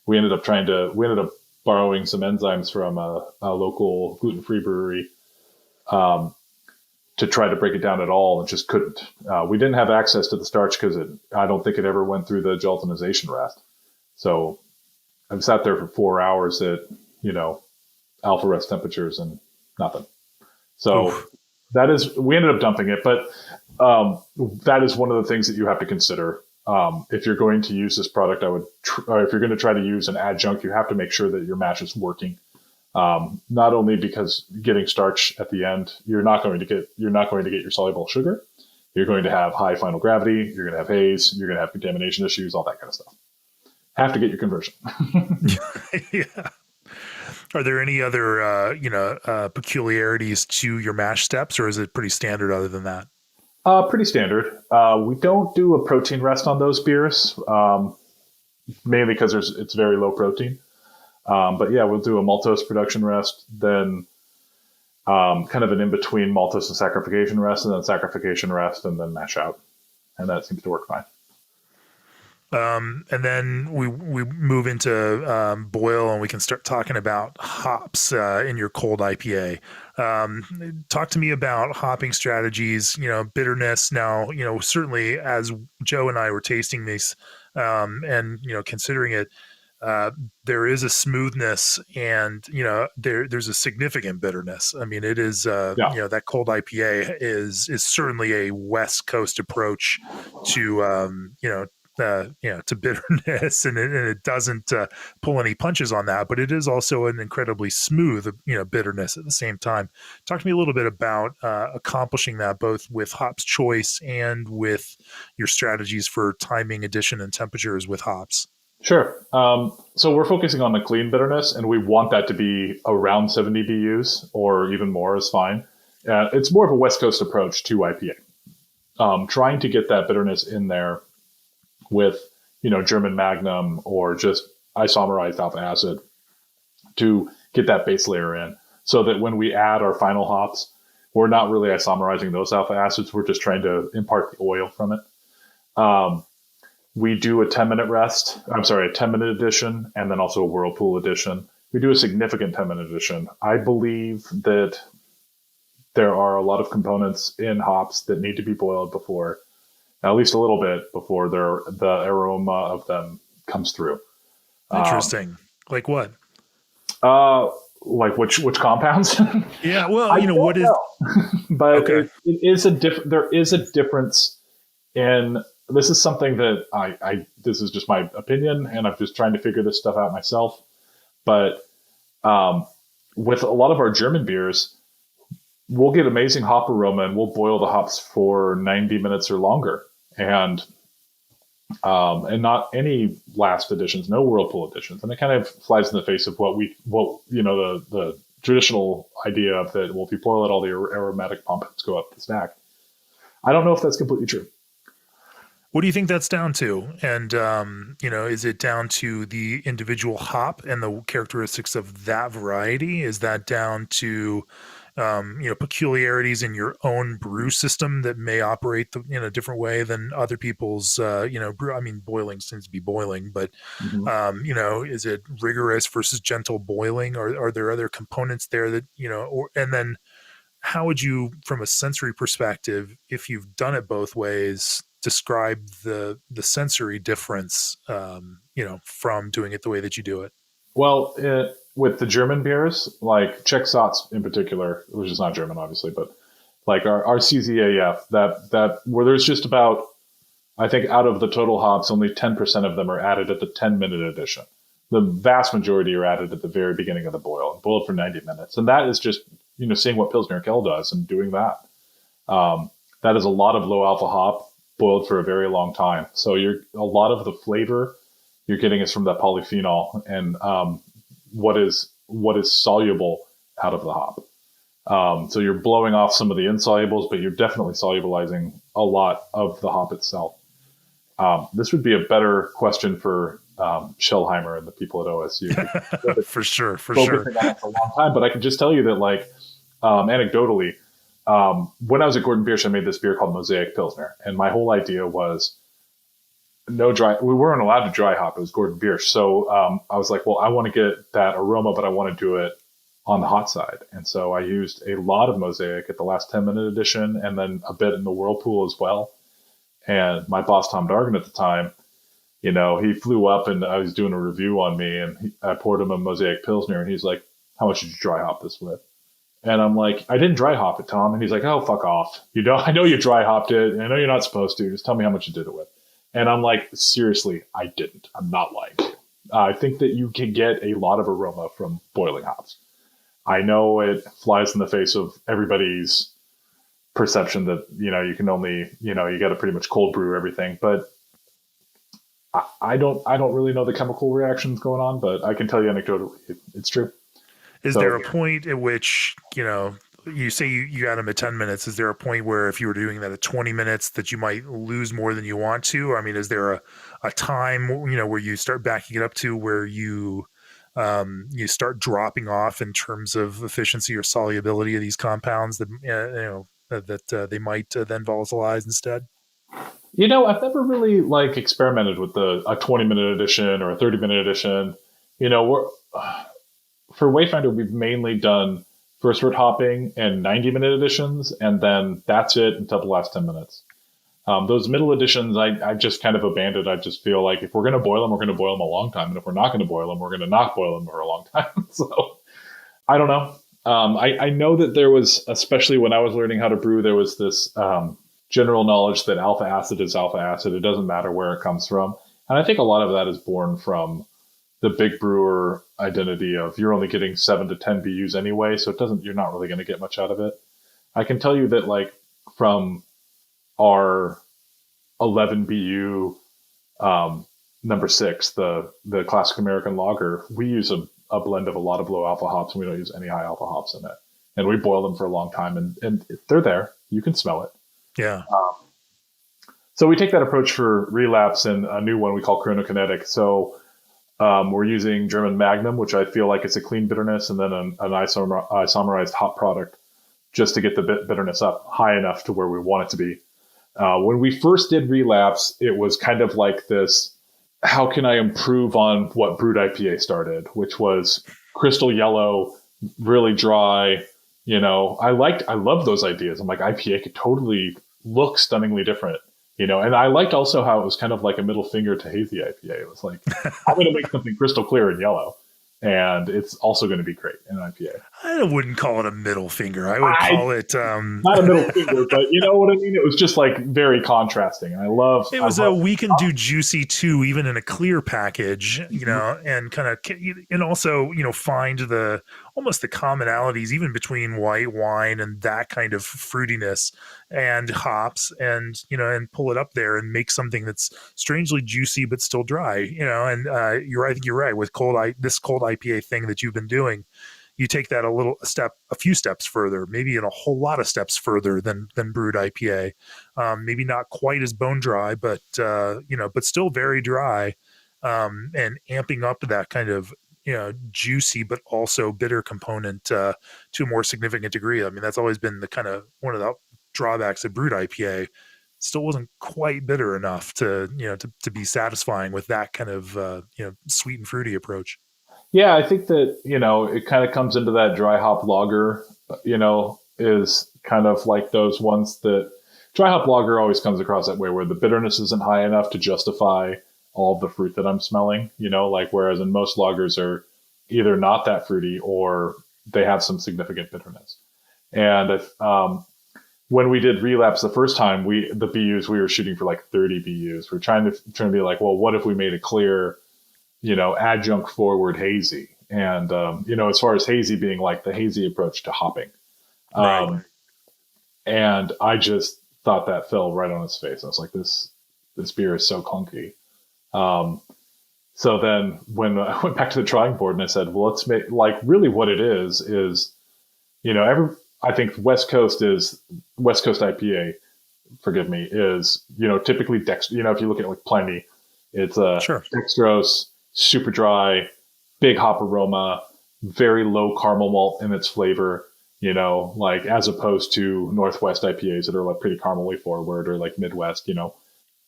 we ended up borrowing some enzymes from a local gluten-free brewery to try to break it down at all, and just couldn't. We didn't have access to the starch because I don't think it ever went through the gelatinization rest. So I sat there for 4 hours at, alpha rest temperatures and nothing. So Oof. we ended up dumping it, but that is one of the things that you have to consider. If you're going to use this product, or if you're going to try to use an adjunct, you have to make sure that your mash is working. Not only because getting starch at the end, you're not going to get your soluble sugar. You're going to have high final gravity. You're going to have haze. You're going to have contamination issues, all that kind of stuff. Have to get your conversion. Yeah. Are there any other, peculiarities to your mash steps, or is it pretty standard other than that? Pretty standard. We don't do a protein rest on those beers, mainly because it's very low protein. But yeah, we'll do a maltose production rest, then kind of an in-between maltose and saccharification rest, and then saccharification rest, and then mash out. And that seems to work fine. And then we move into boil, and we can start talking about hops in your cold IPA. Talk to me about hopping strategies, bitterness. Now, certainly as Joe and I were tasting these and, considering it, there is a smoothness, and there's a significant bitterness. I mean, it is Yeah. that cold IPA is certainly a West Coast approach to to bitterness, and it doesn't pull any punches on that, but it is also an incredibly smooth bitterness at the same time. Talk to me a little bit about accomplishing that both with hops choice and with your strategies for timing, addition, and temperatures with hops. Sure. So we're focusing on the clean bitterness, and we want that to be around 70 BUs or even more is fine. It's more of a West Coast approach to IPA. Trying to get that bitterness in there with, German Magnum or just isomerized alpha acid to get that base layer in, so that when we add our final hops, we're not really isomerizing those alpha acids. We're just trying to impart the oil from it. We do a 10-minute rest. I'm sorry, a 10-minute addition, and then also a whirlpool addition. We do a significant 10-minute addition. I believe that there are a lot of components in hops that need to be boiled before, at least a little bit before the aroma of them comes through. Interesting. Like what? Like which compounds? Yeah. Well, I don't what is? know. But Okay. it is there is a difference in. This is something that this is just my opinion, and I'm just trying to figure this stuff out myself. But with a lot of our German beers, we'll get amazing hop aroma, and we'll boil the hops for 90 minutes or longer. And and not any last editions, no whirlpool editions. And it kind of flies in the face of what the traditional idea of that. Well, if you boil it, all the aromatic compounds go up the stack. I don't know if that's completely true. What do you think that's down to? And, is it down to the individual hop and the characteristics of that variety? Is that down to, peculiarities in your own brew system that may operate in a different way than other people's, brew? I mean, boiling seems to be boiling, but, Mm-hmm. is it rigorous versus gentle boiling? Or are there other components there that, and then how would you, from a sensory perspective, if you've done it both ways, describe the sensory difference, from doing it the way that you do it? Well, with the German beers, like Czech Satz in particular, which is not German, obviously, but like our CZAF, that where there's just about, I think out of the total hops, only 10% of them are added at the 10-minute addition. The vast majority are added at the very beginning of the boil it for 90 minutes. And that is just, seeing what Pilsner Urquell does and doing that. That is a lot of low alpha hop boiled for a very long time. So a lot of the flavor you're getting is from that polyphenol and what is soluble out of the hop. So you're blowing off some of the insolubles, but you're definitely solubilizing a lot of the hop itself. This would be a better question for Schellheimer and the people at OSU. For sure. On it for a long time, but I can just tell you that, like, anecdotally, when I was at Gordon Biersch, I made this beer called Mosaic Pilsner, and my whole idea was no dry. We weren't allowed to dry hop. It was Gordon Biersch, so I was like, well, I want to get that aroma, but I want to do it on the hot side, and so I used a lot of Mosaic at the last 10-minute edition, and then a bit in the whirlpool as well. And my boss, Tom Dargan, at the time, he flew up and I was doing a review on me, and I poured him a Mosaic Pilsner, and he's like, how much did you dry hop this with? And I'm like, I didn't dry hop it, Tom. And he's like, oh, fuck off. I know you dry hopped it. I know you're not supposed to. Just tell me how much you did it with. And I'm like, seriously, I didn't. I'm not lying. I think that you can get a lot of aroma from boiling hops. I know it flies in the face of everybody's perception that, you can only, you got to pretty much cold brew everything. But I don't really know the chemical reactions going on, but I can tell you anecdotally, it's true. Is there a point at which, you say you got them at 10 minutes. Is there a point where if you were doing that at 20 minutes that you might lose more than you want to? I mean, is there a time, where you start backing it up to where you start dropping off in terms of efficiency or solubility of these compounds that they might then volatilize instead? I've never really experimented with a 20-minute edition or a 30-minute edition. For Wayfinder, we've mainly done first wort hopping and 90-minute editions, and then that's it until the last 10 minutes. Those middle editions, I just kind of abandoned. I just feel like if we're going to boil them, we're going to boil them a long time. And if we're not going to boil them, we're going to not boil them for a long time. So I don't know. I know that there was, especially when I was learning how to brew, there was this general knowledge that alpha acid is alpha acid. It doesn't matter where it comes from. And I think a lot of that is born from the big brewer identity of you're only getting 7 to 10 BUs anyway, so you're not really going to get much out of it. I can tell you that from our 11 BU number 6, the classic American lager, we use a blend of a lot of low alpha hops, and we don't use any high alpha hops in it. And we boil them for a long time, and they're there. You can smell it. Yeah. So we take that approach for Relapse and a new one we call chronokinetic. So we're using German Magnum, which I feel like it's a clean bitterness, and then an isomerized hop product just to get the bitterness up high enough to where we want it to be. When we first did Relapse, it was kind of like this, how can I improve on what Brewed IPA started, which was crystal yellow, really dry. I love those ideas. I'm like, IPA could totally look stunningly different. And I liked also how it was kind of like a middle finger to hazy IPA. It was like, I'm going to make something crystal clear and yellow, and it's also going to be great in an IPA. I wouldn't call it a middle finger. I would call it not a middle finger, but you know what I mean. It was just very contrasting. And we can do juicy too, even in a clear package. And kind of, and also find almost the commonalities even between white wine and that kind of fruitiness, and hops, and and pull it up there and make something that's strangely juicy but still dry. And I think you're right with this cold IPA thing that you've been doing. You take that a few steps further, maybe even a whole lot of steps further than brewed IPA. Maybe not quite as bone dry, but but still very dry, and amping up that kind of juicy but also bitter component to a more significant degree. I mean, that's always been the kind of one of the drawbacks of brewed IPA. Still wasn't quite bitter enough to to be satisfying with that kind of sweet and fruity approach. Yeah, I think that, it kind of comes into that dry hop lager, is kind of like those ones that dry hop lager always comes across that way where the bitterness isn't high enough to justify all of the fruit that I'm smelling, like whereas in most lagers are either not that fruity or they have some significant bitterness. And when we did Relapse the first time, the BUs we were shooting for like 30 BUs. We're trying to be like, well, what if we made a clear, adjunct forward hazy? And as far as hazy being like the hazy approach to hopping, Right. and I just thought that fell right on its face. I was like, this beer is so clunky. So then when I went back to the drawing board and I said, well, let's make like really what it is, I think West Coast IPA, forgive me, is, typically if you look at like Pliny, it's Sure. dextrose, super dry, big hop aroma, very low caramel malt in its flavor, like as opposed to Northwest IPAs that are like pretty caramely forward, or like Midwest,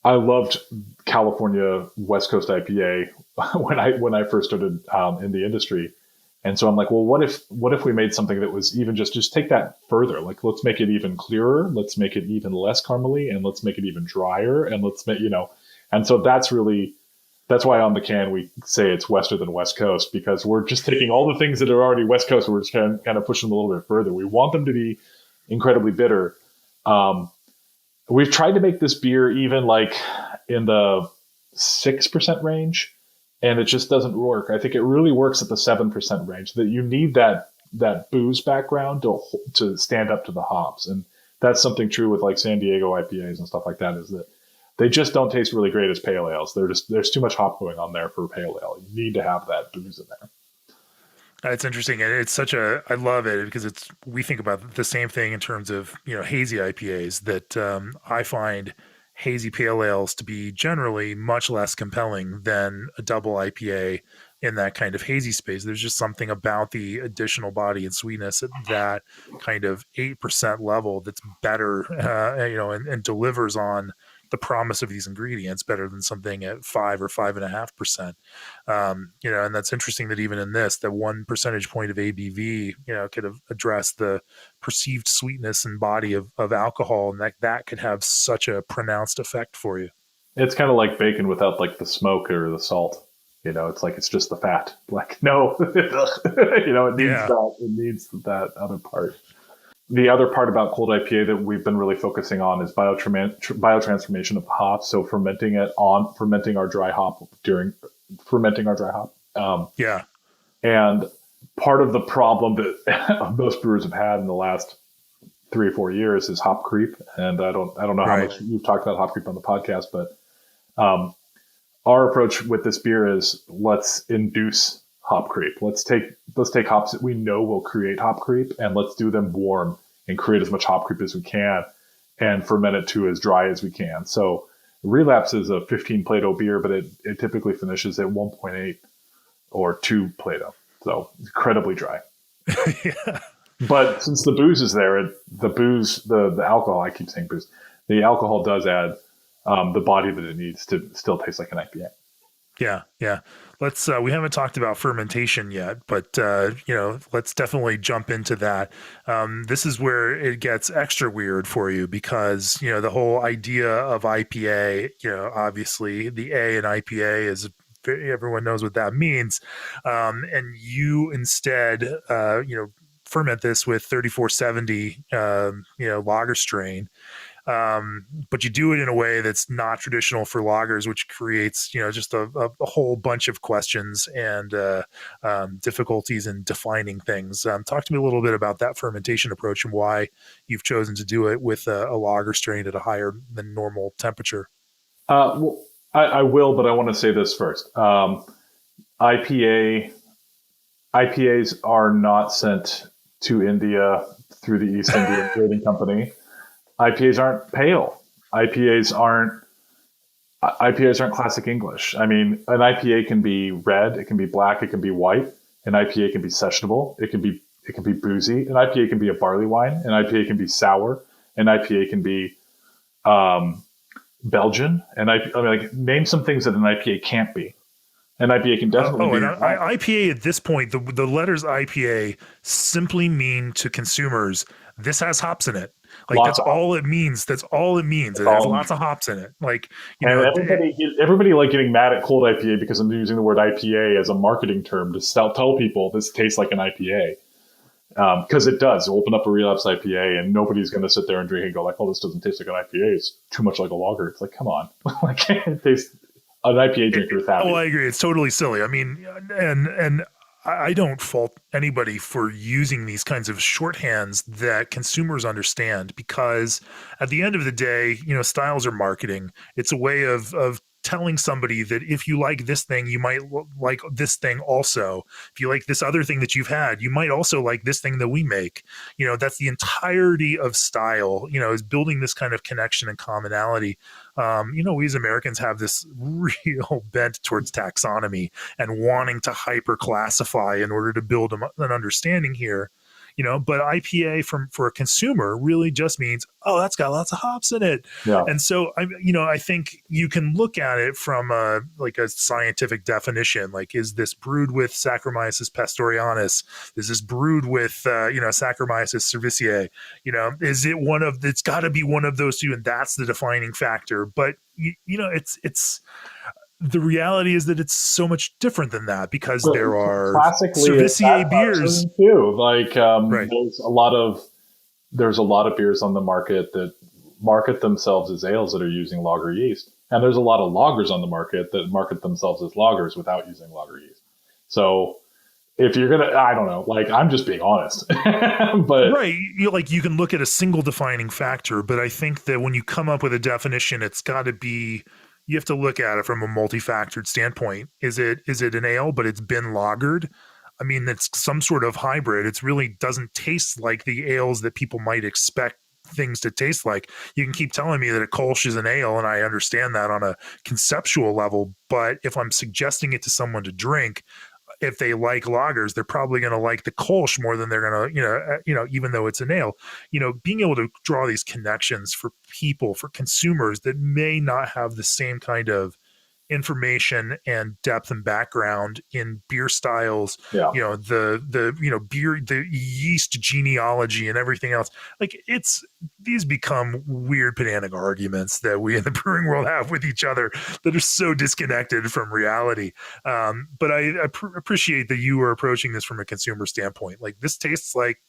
I loved California West Coast IPA when I first started in the industry, and so I'm like, well, what if we made something that was even just take that further? Like, let's make it even clearer, let's make it even less caramely, and let's make it even drier, and let's make and so that's why on the can we say it's Western than West Coast, because we're just taking all the things that are already West Coast, and we're just kind of pushing them a little bit further. We want them to be incredibly bitter. We've tried to make this beer even like in the 6% range, and it just doesn't work. I think it really works at the 7% range. That you need that booze background to stand up to the hops, and that's something true with like San Diego IPAs and stuff like that. Is that they just don't taste really great as pale ales. There's too much hop going on there for a pale ale. You need to have that booze in there. It's interesting, and I love it because we think about the same thing in terms of hazy IPAs. That I find hazy pale ales to be generally much less compelling than a double IPA in that kind of hazy space. There's just something about the additional body and sweetness at that kind of 8% level that's better, and delivers on the promise of these ingredients better than something at 5 or 5.5%. And that's interesting that even in this, that 1 percentage point of ABV, could have addressed the perceived sweetness and body of alcohol, and that could have such a pronounced effect for you. It's kind of like bacon without like the smoke or the salt. It's like it's just the fat. Like no, it needs Yeah. that. It needs that other part. The other part about cold IPA that we've been really focusing on is biotransformation of the hops. So fermenting our dry hop during fermenting our dry hop. Yeah. And part of the problem that most brewers have had in the last 3 or 4 years is hop creep. And I don't know how Right. much you've talked about hop creep on the podcast, but our approach with this beer is let's induce hop creep. Let's take hops that we know will create hop creep, and let's do them warm and create as much hop creep as we can and ferment it to as dry as we can. So Relapse is a 15 Plato beer, but it typically finishes at 1.8 or 2 Plato. So incredibly dry. Yeah. But since the booze is there, the alcohol, I keep saying booze, the alcohol does add the body that it needs to still taste like an IPA. Yeah, yeah. Let's we haven't talked about fermentation yet, but let's definitely jump into that. This is where it gets extra weird for you because, the whole idea of IPA, obviously the A in IPA is everyone knows what that means. And you instead, ferment this with 3470, lager strain. but you do it in a way that's not traditional for lagers, which creates, just a whole bunch of questions and difficulties in defining things. Talk to me a little bit about that fermentation approach and why you've chosen to do it with a lager strain at a higher than normal temperature. Well, I will, but I want to say this first. IPA IPAs are not sent to India through the East India Trading Company. IPAs aren't pale. IPAs aren't IPAs aren't classic English. I mean, an IPA can be red, it can be black, it can be white. An IPA can be sessionable. It can be boozy. An IPA can be a barley wine. An IPA can be sour. An IPA can be Belgian. And I mean, like, name some things that an IPA can't be. An IPA can definitely be. IPA at this point, the letters IPA simply mean to consumers, this has hops in it. Like, that's all it means. That's all it means. It has lots of hops in it. Like, everybody like getting mad at cold IPA because I'm using the word IPA as a marketing term to tell people this tastes like an IPA. Because it does. Open up a Relapse IPA and nobody's going to sit there and drink and go like, oh, this doesn't taste like an IPA. It's too much like a lager. It's like, come on. Like, it tastes... An IPA drinker is happy. Oh, I agree. It's totally silly. I mean, and I don't fault anybody for using these kinds of shorthands that consumers understand, because at the end of the day, styles are marketing. It's a way of telling somebody that if you like this thing, you might like this thing also. If you like this other thing that you've had, you might also like this thing that we make. That's the entirety of style, is building this kind of connection and commonality. We as Americans have this real bent towards taxonomy and wanting to hyper classify in order to build an understanding here. But IPA for a consumer really just means, oh, that's got lots of hops in it. Yeah. And so I think you can look at it from a scientific definition. Like, is this brewed with Saccharomyces pastorianus? Is this brewed with Saccharomyces cerevisiae? Is it it's got to be one of those two, and that's the defining factor. But it's the reality is that it's so much different than that, because there are cerevisiae beers too. Like, right. there's a lot of beers on the market that market themselves as ales that are using lager yeast, and there's a lot of lagers on the market that market themselves as lagers without using lager yeast. So if you're gonna, I don't know, like, I'm just being honest. But right, you can look at a single defining factor, but I think that when you come up with a definition, it's got to be. You have to look at it from a multi-factored standpoint. Is it an ale, but it's been lagered? I mean, it's some sort of hybrid. It really doesn't taste like the ales that people might expect things to taste like. You can keep telling me that a Kolsch is an ale, and I understand that on a conceptual level. But if I'm suggesting it to someone to drink, if they like lagers, they're probably going to like the Kolsch more than they're going to, even though it's an ale. Being able to draw these connections for people, for consumers that may not have the same kind of information and depth and background in beer styles, the yeast genealogy and everything else. Like, these become weird pedantic arguments that we in the brewing world have with each other that are so disconnected from reality. But I appreciate that you are approaching this from a consumer standpoint. Like, this tastes like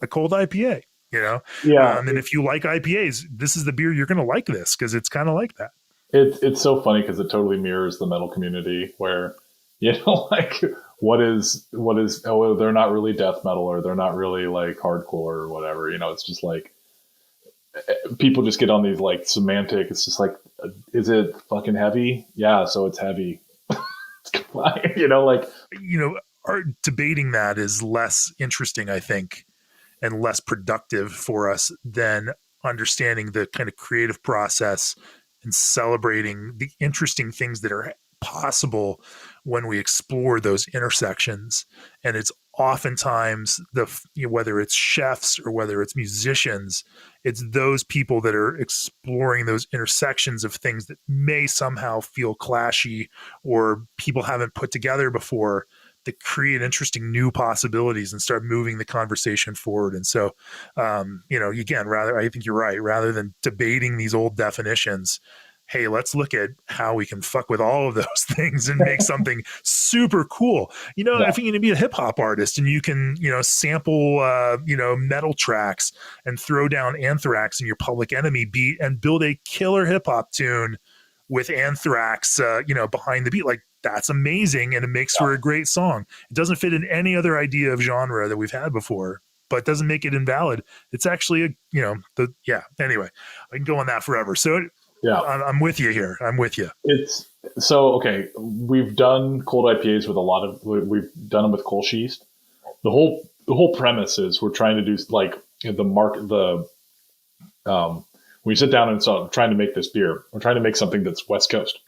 a cold IPA, Yeah. And if you like IPAs, this is the beer you're going to like this, because it's kind of like that. It's so funny because it totally mirrors the metal community where, like, what is, oh, they're not really death metal, or they're not really like hardcore or whatever. It's just like, people just get on these like semantic. It's just like, is it fucking heavy? Yeah. So it's heavy. Debating that is less interesting, I think, and less productive for us than understanding the kind of creative process and celebrating the interesting things that are possible when we explore those intersections. And it's oftentimes whether it's chefs or whether it's musicians, it's those people that are exploring those intersections of things that may somehow feel clashy or people haven't put together before, that create interesting new possibilities and start moving the conversation forward. And so, again, I think you're right. Rather than debating these old definitions, hey, let's look at how we can fuck with all of those things and make something super cool. Yeah. If you're going to be a hip hop artist and you can, sample, metal tracks and throw down Anthrax in your Public Enemy beat and build a killer hip hop tune with Anthrax, behind the beat, like that's amazing. And it makes for a great song. It doesn't fit in any other idea of genre that we've had before, but doesn't make it invalid. It's actually anyway, I can go on that forever. So Yeah. I'm with you here. I'm with you. It's so okay. We've done cold IPAs with we've done them with Kolsch yeast. The whole premise is we're trying to do like when you sit down and start trying to make this beer, we're trying to make something that's West Coast,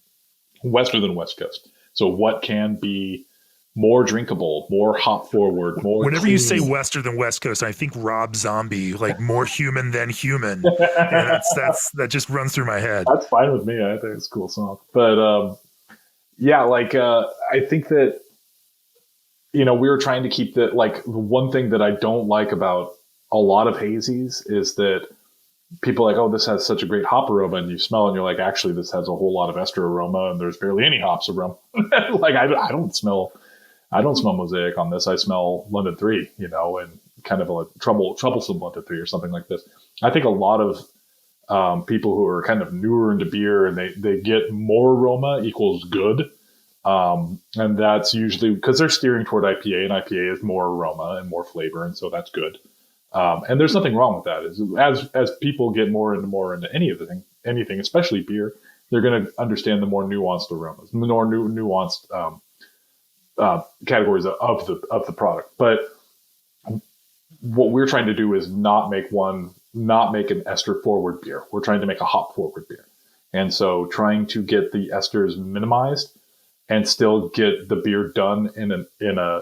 Western than West Coast. So what can be more drinkable, more hop forward, more. Whenever you say Western than West Coast, I think Rob Zombie, like more human than human, and that just runs through my head. That's fine with me. I think it's a cool song, but I think that we were trying to keep that. Like, one thing that I don't like about a lot of hazies is that people are like, oh, this has such a great hop aroma, and you smell it and you're like, actually, this has a whole lot of ester aroma, and there's barely any hops aroma. Like, I don't smell Mosaic on this. I smell London 3, and kind of a troublesome London 3 or something like this. I think a lot of people who are kind of newer into beer and they get more aroma equals good. And that's usually because they're steering toward IPA, and IPA is more aroma and more flavor. And so that's good. And there's nothing wrong with that. As people get more into anything, especially beer, they're going to understand the more nuanced aromas, the more nuanced categories of the product. But what we're trying to do is not make an ester forward beer. We're trying to make a hop forward beer, and so trying to get the esters minimized and still get the beer done in a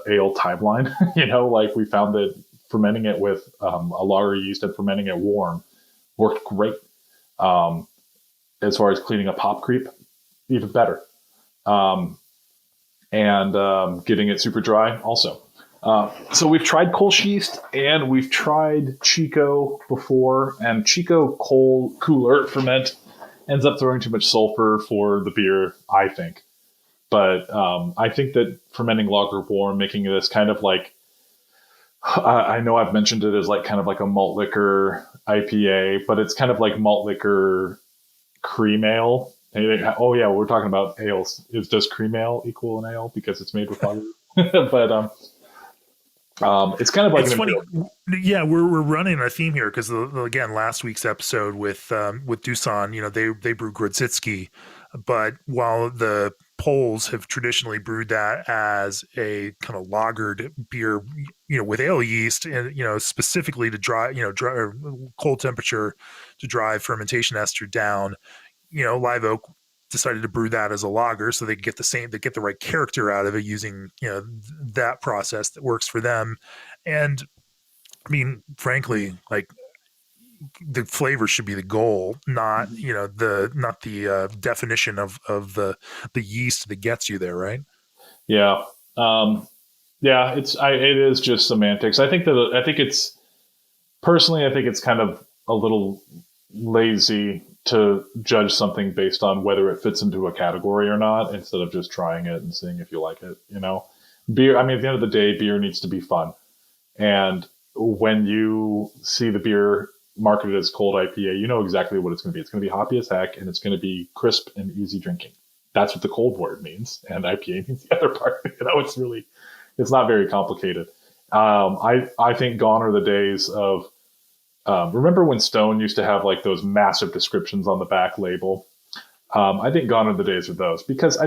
ale timeline. Like we found that fermenting it with a lager yeast and fermenting it warm worked great. As far as cleaning up hop creep, even better. And getting it super dry also. So we've tried Kolsch yeast and we've tried Chico before, and Chico cooler ferment ends up throwing too much sulfur for the beer, I think. But I think that fermenting lager warm, making this kind of like, I know I've mentioned it as like kind of like a malt liquor IPA, but it's kind of like malt liquor cream ale. Oh yeah, we're talking about ales. Does cream ale equal an ale because it's made with lager? But it's kind of like it's funny. Yeah, we're running a theme here because again, last week's episode with Doosan, they brew Grodzitsky, but while the Poles have traditionally brewed that as a kind of lagered beer, with ale yeast and specifically to dry or cold temperature to drive fermentation ester down. Live Oak decided to brew that as a lager so they get the right character out of it using that process that works for them. And I mean, frankly, like the flavor should be the goal, not the definition of the yeast that gets you there, right? Yeah. Yeah, it is just semantics. I think it's kind of a little lazy to judge something based on whether it fits into a category or not, instead of just trying it and seeing if you like it. Beer, I mean, at the end of the day, beer needs to be fun. And when you see the beer marketed as cold IPA, you know exactly what it's going to be. It's going to be hoppy as heck, and it's going to be crisp and easy drinking. That's what the cold word means, and IPA means the other part. It's not very complicated. I think gone are the days of, remember when Stone used to have like those massive descriptions on the back label? I think gone are the days of those, because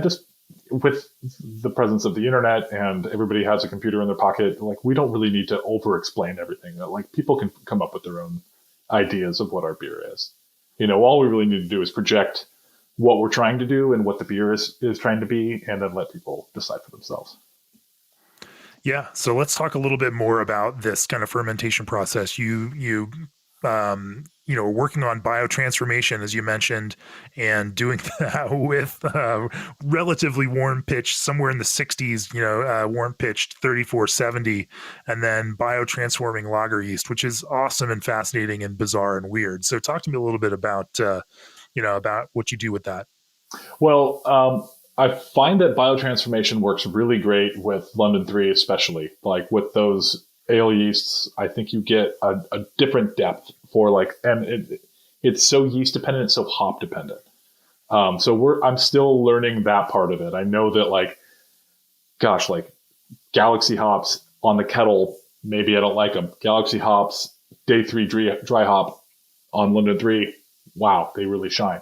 with the presence of the internet and everybody has a computer in their pocket, like we don't really need to over explain everything. Like people can come up with their own ideas of what our beer is. All we really need to do is project what we're trying to do and what the beer is trying to be, and then let people decide for themselves. Yeah. So let's talk a little bit more about this kind of fermentation process. You are working on biotransformation, as you mentioned, and doing that with relatively warm pitch, somewhere in the 60s, warm pitched 3470, and then biotransforming lager yeast, which is awesome and fascinating and bizarre and weird. So talk to me a little bit about about what you do with that. Well, I find that biotransformation works really great with London 3, especially like with those ale yeasts. I think you get a different depth for like, and it's so yeast dependent, it's so hop dependent. So I'm still learning that part of it. I know that like, gosh, like Galaxy hops on the kettle, maybe I don't like them. Galaxy hops, day 3 dry hop on London 3, wow, they really shine.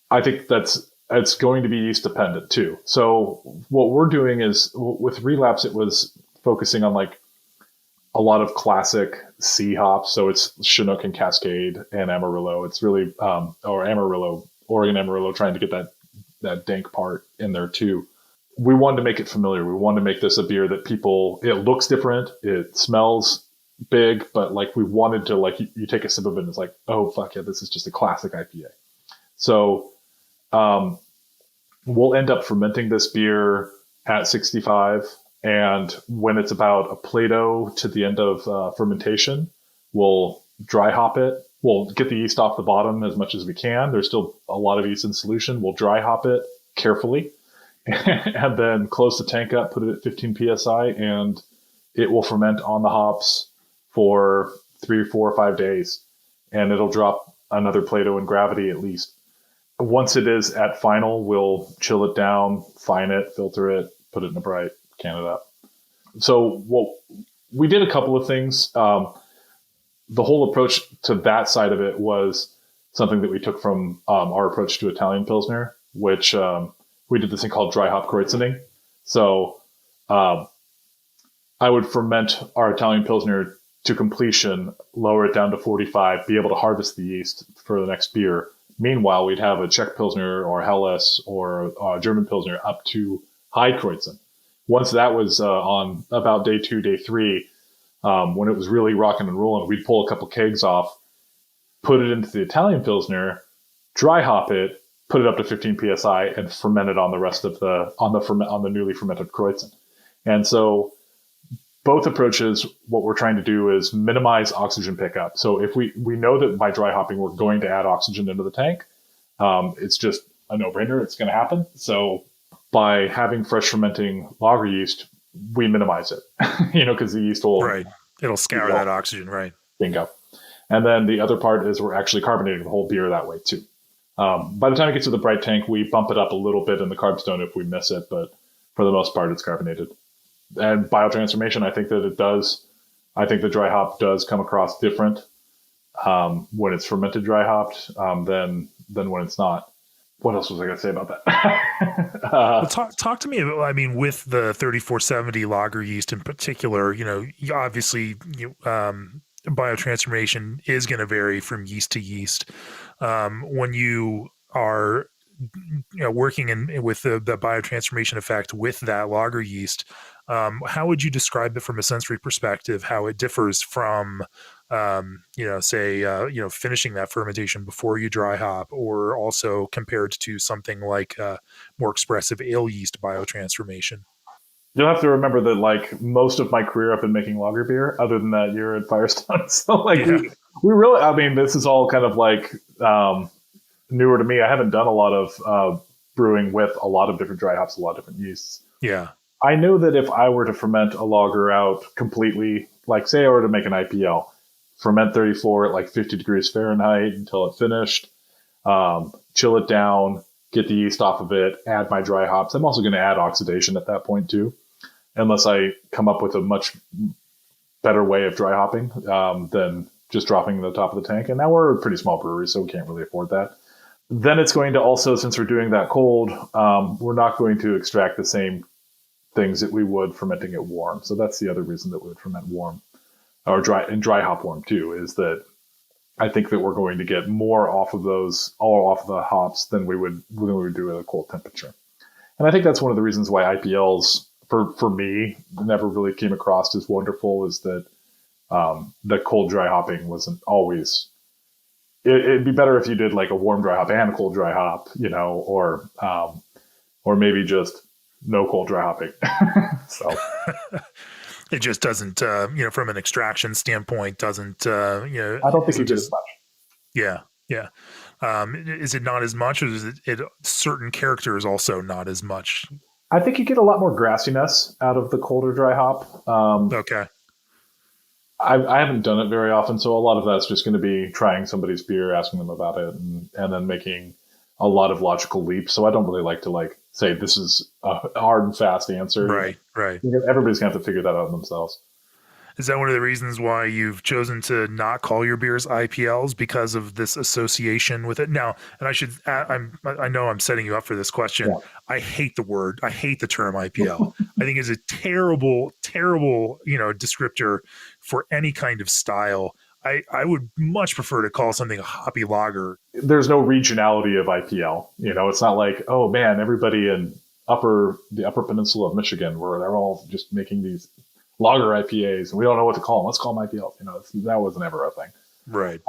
I think it's going to be yeast dependent too. So what we're doing is with Relapse, it was focusing on like a lot of classic C hops. So it's Chinook and Cascade and Amarillo. It's really, or Amarillo, Oregon Amarillo, trying to get that dank part in there too. We wanted to make it familiar. We wanted to make this a beer that it looks different. It smells big, but like we wanted to like, you take a sip of it and it's like, oh fuck yeah, this is just a classic IPA. So, we'll end up fermenting this beer at 65. And when it's about a Plato to the end of fermentation, we'll dry hop it. We'll get the yeast off the bottom as much as we can. There's still a lot of yeast in solution. We'll dry hop it carefully and then close the tank up, put it at 15 psi, and it will ferment on the hops for 3, 4, or 5 days. And it'll drop another Plato in gravity at least. Once it is at final, we'll chill it down, fine it, filter it, put it in a bright, can it up. So we did a couple of things. The whole approach to that side of it was something that we took from our approach to Italian Pilsner, which we did this thing called dry hop krausening. So I would ferment our Italian Pilsner to completion, lower it down to 45, be able to harvest the yeast for the next beer. Meanwhile, we'd have a Czech Pilsner or Helles or a German Pilsner up to high krausen. Once that was on about day 2, day 3, when it was really rocking and rolling, we'd pull a couple kegs off, put it into the Italian Pilsner, dry hop it, put it up to 15 psi, and ferment it on the rest of on the newly fermented krausen. And so both approaches, what we're trying to do is minimize oxygen pickup. So if we know that by dry hopping, we're going to add oxygen into the tank, it's just a no-brainer. It's going to happen. So by having fresh fermenting lager yeast, we minimize it, because the yeast will... Right. It'll scour that oxygen, right. Bingo. And then the other part is we're actually carbonating the whole beer that way too. By the time it gets to the bright tank, we bump it up a little bit in the carb stone if we miss it, but for the most part, it's carbonated. And biotransformation, I think that it does. I think the dry hop does come across different when it's fermented dry hopped than when it's not. What else was I going to say about that? Well, talk to me about, I mean, with the 3470 lager yeast in particular, obviously biotransformation is going to vary from yeast to yeast. When you are working with the biotransformation effect with that lager yeast, how would you describe it from a sensory perspective, how it differs from, finishing that fermentation before you dry hop, or also compared to something like more expressive ale yeast biotransformation? You'll have to remember that, like, most of my career I've been making lager beer, other than that year at Firestone. So, like, we really, I mean, this is all kind of like newer to me. I haven't done a lot of brewing with a lot of different dry hops, a lot of different yeasts. Yeah. I know that if I were to ferment a lager out completely, like say I were to make an IPL, ferment 34 at like 50 degrees Fahrenheit until it finished, chill it down, get the yeast off of it, add my dry hops. I'm also going to add oxidation at that point too, unless I come up with a much better way of dry hopping than just dropping the top of the tank. And now we're a pretty small brewery, so we can't really afford that. Then it's going to also, since we're doing that cold, we're not going to extract the same things that we would fermenting it warm. So that's the other reason that we would ferment warm or dry hop warm too, is that I think that we're going to get more off of the hops than we would do at a cold temperature. And I think that's one of the reasons why IPLs for me never really came across as wonderful, is that the cold dry hopping wasn't always. It'd be better if you did like a warm dry hop and a cold dry hop, or maybe just no cold dry hopping. So it just doesn't, from an extraction standpoint, doesn't, I don't think you get as much. Yeah, yeah. Is it not as much, or is it certain characters also not as much? I think you get a lot more grassiness out of the colder dry hop. Okay, I haven't done it very often, so a lot of that's just going to be trying somebody's beer, asking them about it, and then making a lot of logical leaps. So I don't really like to like say this is a hard and fast answer. right, right. Everybody's going to have to figure that out themselves. Is that one of the reasons why you've chosen to not call your beers IPLs because of this association with it? Now, and I know I'm setting you up for this question. Yeah. I hate the term IPL. I think it's a terrible, terrible, descriptor for any kind of style. I would much prefer to call something a hoppy lager. There's no regionality of IPL. It's not like, oh man, everybody in the upper peninsula of Michigan, where they're all just making these lager IPAs, and we don't know what to call them. Let's call them IPLs. That was never a thing. Right.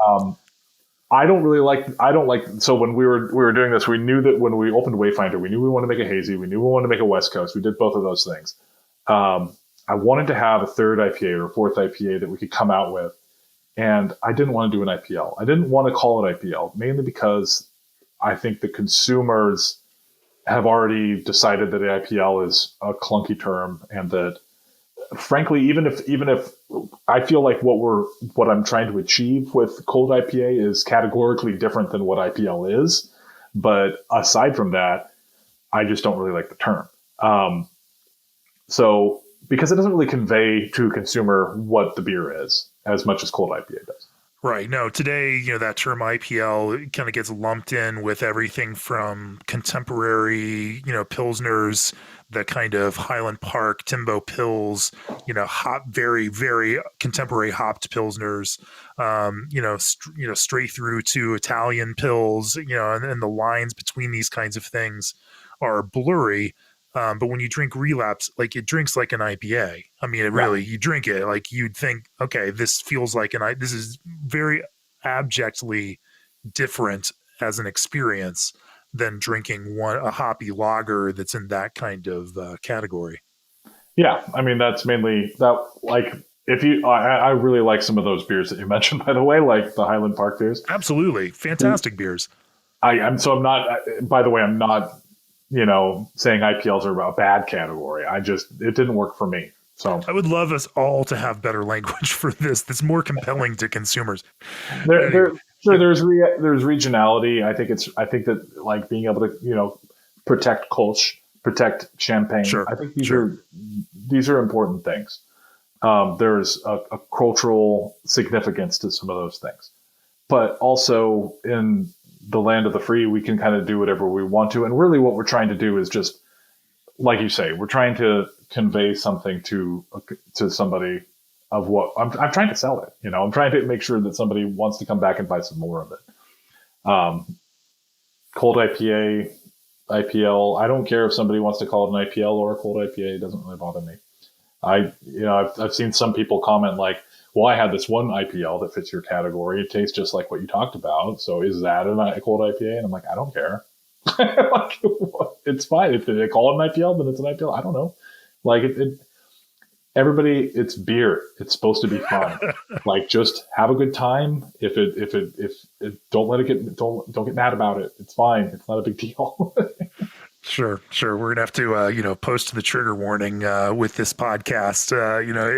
I don't like. So when we were doing this, we knew that when we opened Wayfinder, we knew we wanted to make a hazy. We knew we wanted to make a West Coast. We did both of those things. I wanted to have a third IPA or a fourth IPA that we could come out with, and I didn't want to do an IPL. I didn't want to call it IPL, mainly because I think the consumers have already decided that IPL is a clunky term, and that frankly, even if I feel like what I'm trying to achieve with cold IPA is categorically different than what IPL is, but aside from that, I just don't really like the term. So because it doesn't really convey to a consumer what the beer is as much as cold IPA does. Right. No, today, that term IPL kind of gets lumped in with everything from contemporary, Pilsners, the kind of Highland Park, Timbo Pills, very, very contemporary hopped Pilsners, straight through to Italian Pills, and the lines between these kinds of things are blurry. But when you drink Relapse, like it drinks like an IPA. I mean, you drink it like you'd think, okay, this feels like this is very abjectly different as an experience than drinking a hoppy lager that's in that kind of category. Yeah, I mean that's mainly that. Like, if you, I really like some of those beers that you mentioned, by the way, like the Highland Park beers. Absolutely, fantastic beers. I'm not. By the way, I'm not. Saying IPLs are a bad category. It didn't work for me. So I would love us all to have better language for this. That's more compelling to consumers. There's regionality. I think that like being able to protect Kolsch, protect Champagne. Sure, I think these are important things. There's a cultural significance to some of those things, but also in the land of the free, we can kind of do whatever we want to. And really what we're trying to do is just, like you say, we're trying to convey something to somebody of what I'm trying to sell it. I'm trying to make sure that somebody wants to come back and buy some more of it. Cold IPA, IPL. I don't care if somebody wants to call it an IPL or a cold IPA. It doesn't really bother me. I've seen some people comment like, well, I had this one IPL that fits your category. It tastes just like what you talked about. So is that a cold IPA? And I'm like, I don't care. Like, it's fine. If they call it an IPL, then it's an IPL. I don't know. Like everybody, it's beer. It's supposed to be fun. Like, just have a good time. If don't get mad about it. It's fine. It's not a big deal. Sure. We're gonna have to, post the trigger warning with this podcast.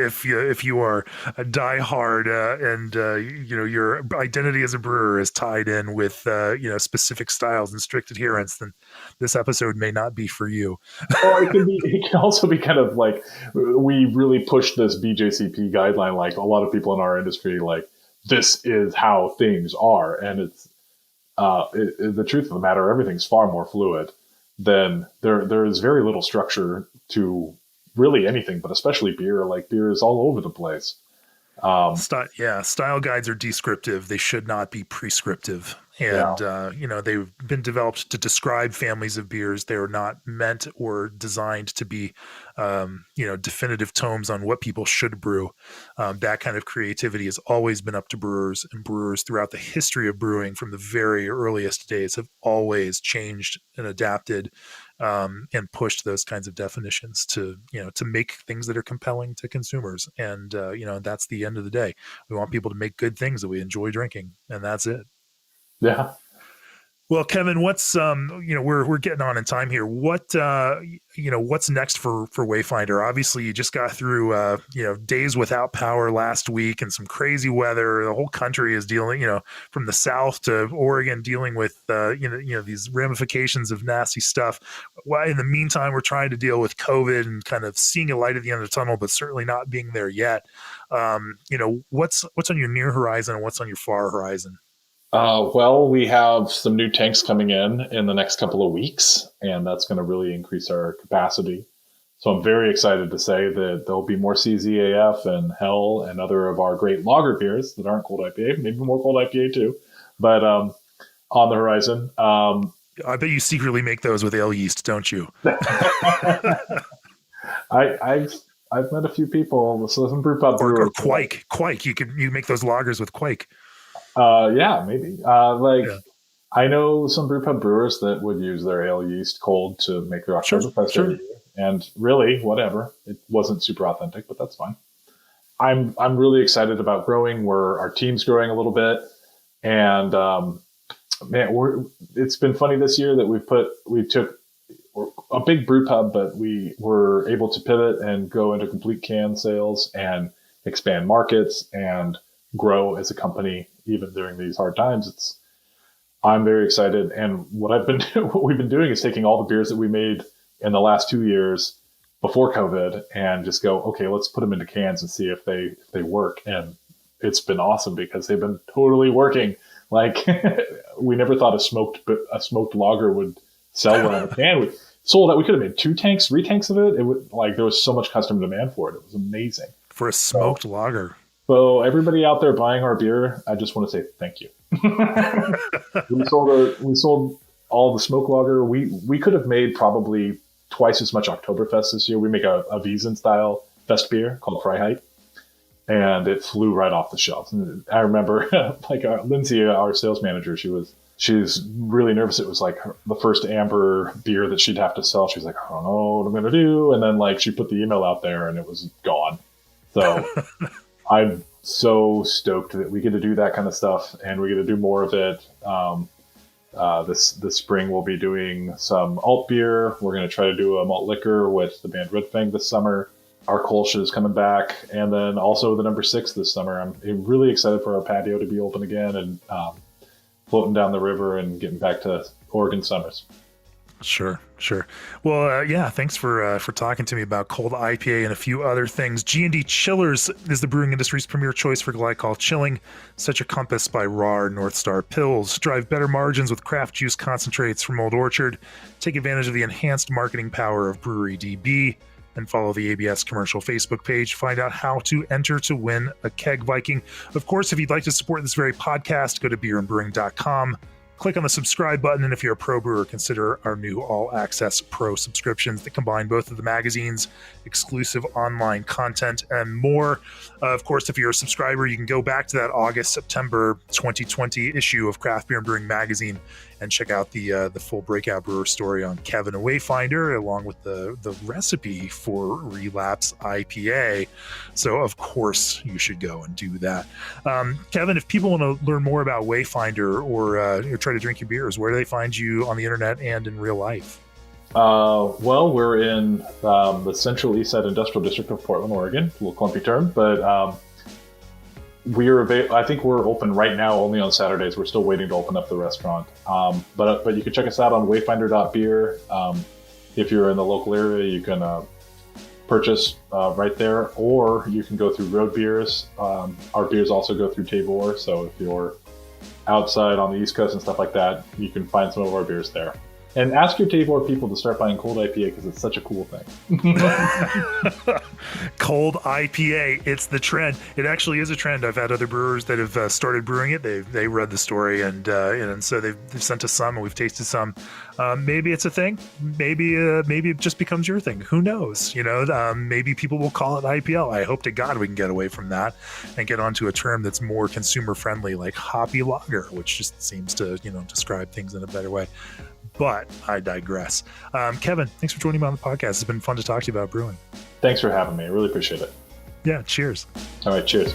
If you are a diehard and your identity as a brewer is tied in with specific styles and strict adherence, then this episode may not be for you. Or it can also be kind of like we really push this BJCP guideline. Like a lot of people in our industry, like this is how things are, and it's the truth of the matter. Everything's far more fluid. Then there is very little structure to really anything, but especially beer. Like beer is all over the place. Style guides are descriptive. They should not be prescriptive. And, they've been developed to describe families of beers. They are not meant or designed to be, definitive tomes on what people should brew. That kind of creativity has always been up to brewers, and brewers throughout the history of brewing from the very earliest days have always changed and adapted and pushed those kinds of definitions to make things that are compelling to consumers. And, that's the end of the day. We want people to make good things that we enjoy drinking, and that's it. Yeah. Well, Kevin, what's we're getting on in time here. What's next for Wayfinder? Obviously, you just got through days without power last week and some crazy weather. The whole country is dealing, from the south to Oregon, dealing with these ramifications of nasty stuff. Well, in the meantime, we're trying to deal with COVID and kind of seeing a light at the end of the tunnel, but certainly not being there yet. What's on your near horizon and what's on your far horizon? Well, we have some new tanks coming in the next couple of weeks, and that's going to really increase our capacity. So I'm very excited to say that there'll be more CZAF and Hell and other of our great lager beers that aren't cold IPA, maybe more cold IPA too, but on the horizon. I bet you secretly make those with ale yeast, don't you? I've met a few people, so some brew pub brewers. Or Quake. Quake. You make those lagers with Quake. Yeah, maybe. Yeah. I know some brew pub brewers that would use their ale yeast cold to make their Oktoberfest every year. And really, whatever. It wasn't super authentic, but that's fine. I'm really excited about growing. Our team's growing a little bit, and it's been funny this year that we took a big brew pub, but we were able to pivot and go into complete can sales and expand markets and grow as a company even during these hard times. I'm very excited, and what we've been doing is taking all the beers that we made in the last 2 years before COVID and just go, okay, let's put them into cans and see if they work. And it's been awesome because they've been totally working. Like we never thought a smoked lager would sell well in a can. We sold out. We could have made 2 tanks, 3 tanks of it. It would there was so much customer demand for it. It was amazing for a smoked lager. So everybody out there buying our beer, I just want to say thank you. We sold all the smoke lager. We could have made probably twice as much Oktoberfest this year. We make a Wiesen style fest beer called Freiheit, and it flew right off the shelves. And I remember Lindsay, our sales manager, she's really nervous. It was like the first amber beer that she'd have to sell. She's like, I don't know what I'm going to do. And then she put the email out there and it was gone. So I'm so stoked that we get to do that kind of stuff and we get to do more of it. This spring we'll be doing some alt beer. We're going to try to do a malt liquor with the band Red Fang this summer. Our Kolsch is coming back, and then also the number 6 this summer. I'm really excited for our patio to be open again and floating down the river and getting back to Oregon summers. Sure. Well, thanks for talking to me about cold IPA and a few other things. G&D Chillers is the brewing industry's premier choice for glycol chilling. Set your compass by RAR North Star Pills. Drive better margins with craft juice concentrates from Old Orchard. Take advantage of the enhanced marketing power of Brewery DB. And follow the ABS Commercial Facebook page. Find out how to enter to win a Keg Viking. Of course, if you'd like to support this very podcast, go to beerandbrewing.com. Click on the subscribe button, and if you're a pro brewer, consider our new all-access pro subscriptions that combine both of the magazine's exclusive online content and more. Of course, if you're a subscriber, you can go back to that August-September 2020 issue of Craft Beer and Brewing magazine and check out the full Breakout Brewer story on Kevin and Wayfinder, along with the recipe for Relapse IPA. So, of course, you should go and do that. Kevin, if people want to learn more about Wayfinder or try to drink your beers, where do they find you on the internet and in real life? Well, we're in the Central East Side Industrial District of Portland, Oregon. A little clumpy term, but I think we're open right now only on Saturdays. We're still waiting to open up the restaurant. But you can check us out on wayfinder.beer. If you're in the local area, you can purchase right there, or you can go through Road Beers. Our beers also go through Tabor, so if you're outside on the East Coast and stuff like that, you can find some of our beers there. And ask your Tabor people to start buying cold IPA because it's such a cool thing. Cold IPA, it's the trend. It actually is a trend. I've had other brewers that have started brewing it. They read the story and so they've sent us some and we've tasted some. Maybe it's a thing. Maybe it just becomes your thing. Who knows? Maybe people will call it IPL. I hope to God we can get away from that and get onto a term that's more consumer friendly, like hoppy lager, which just seems to describe things in a better way. But I digress. Kevin, thanks for joining me on the podcast. It's been fun to talk to you about brewing. Thanks for having me. I really appreciate it. Yeah, cheers. All right, cheers.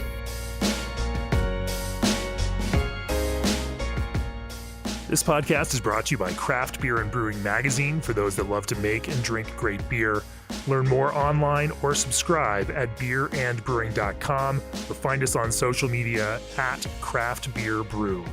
This podcast is brought to you by Craft Beer and Brewing Magazine for those that love to make and drink great beer. Learn more online or subscribe at beerandbrewing.com or find us on social media at Craft Beer Brew.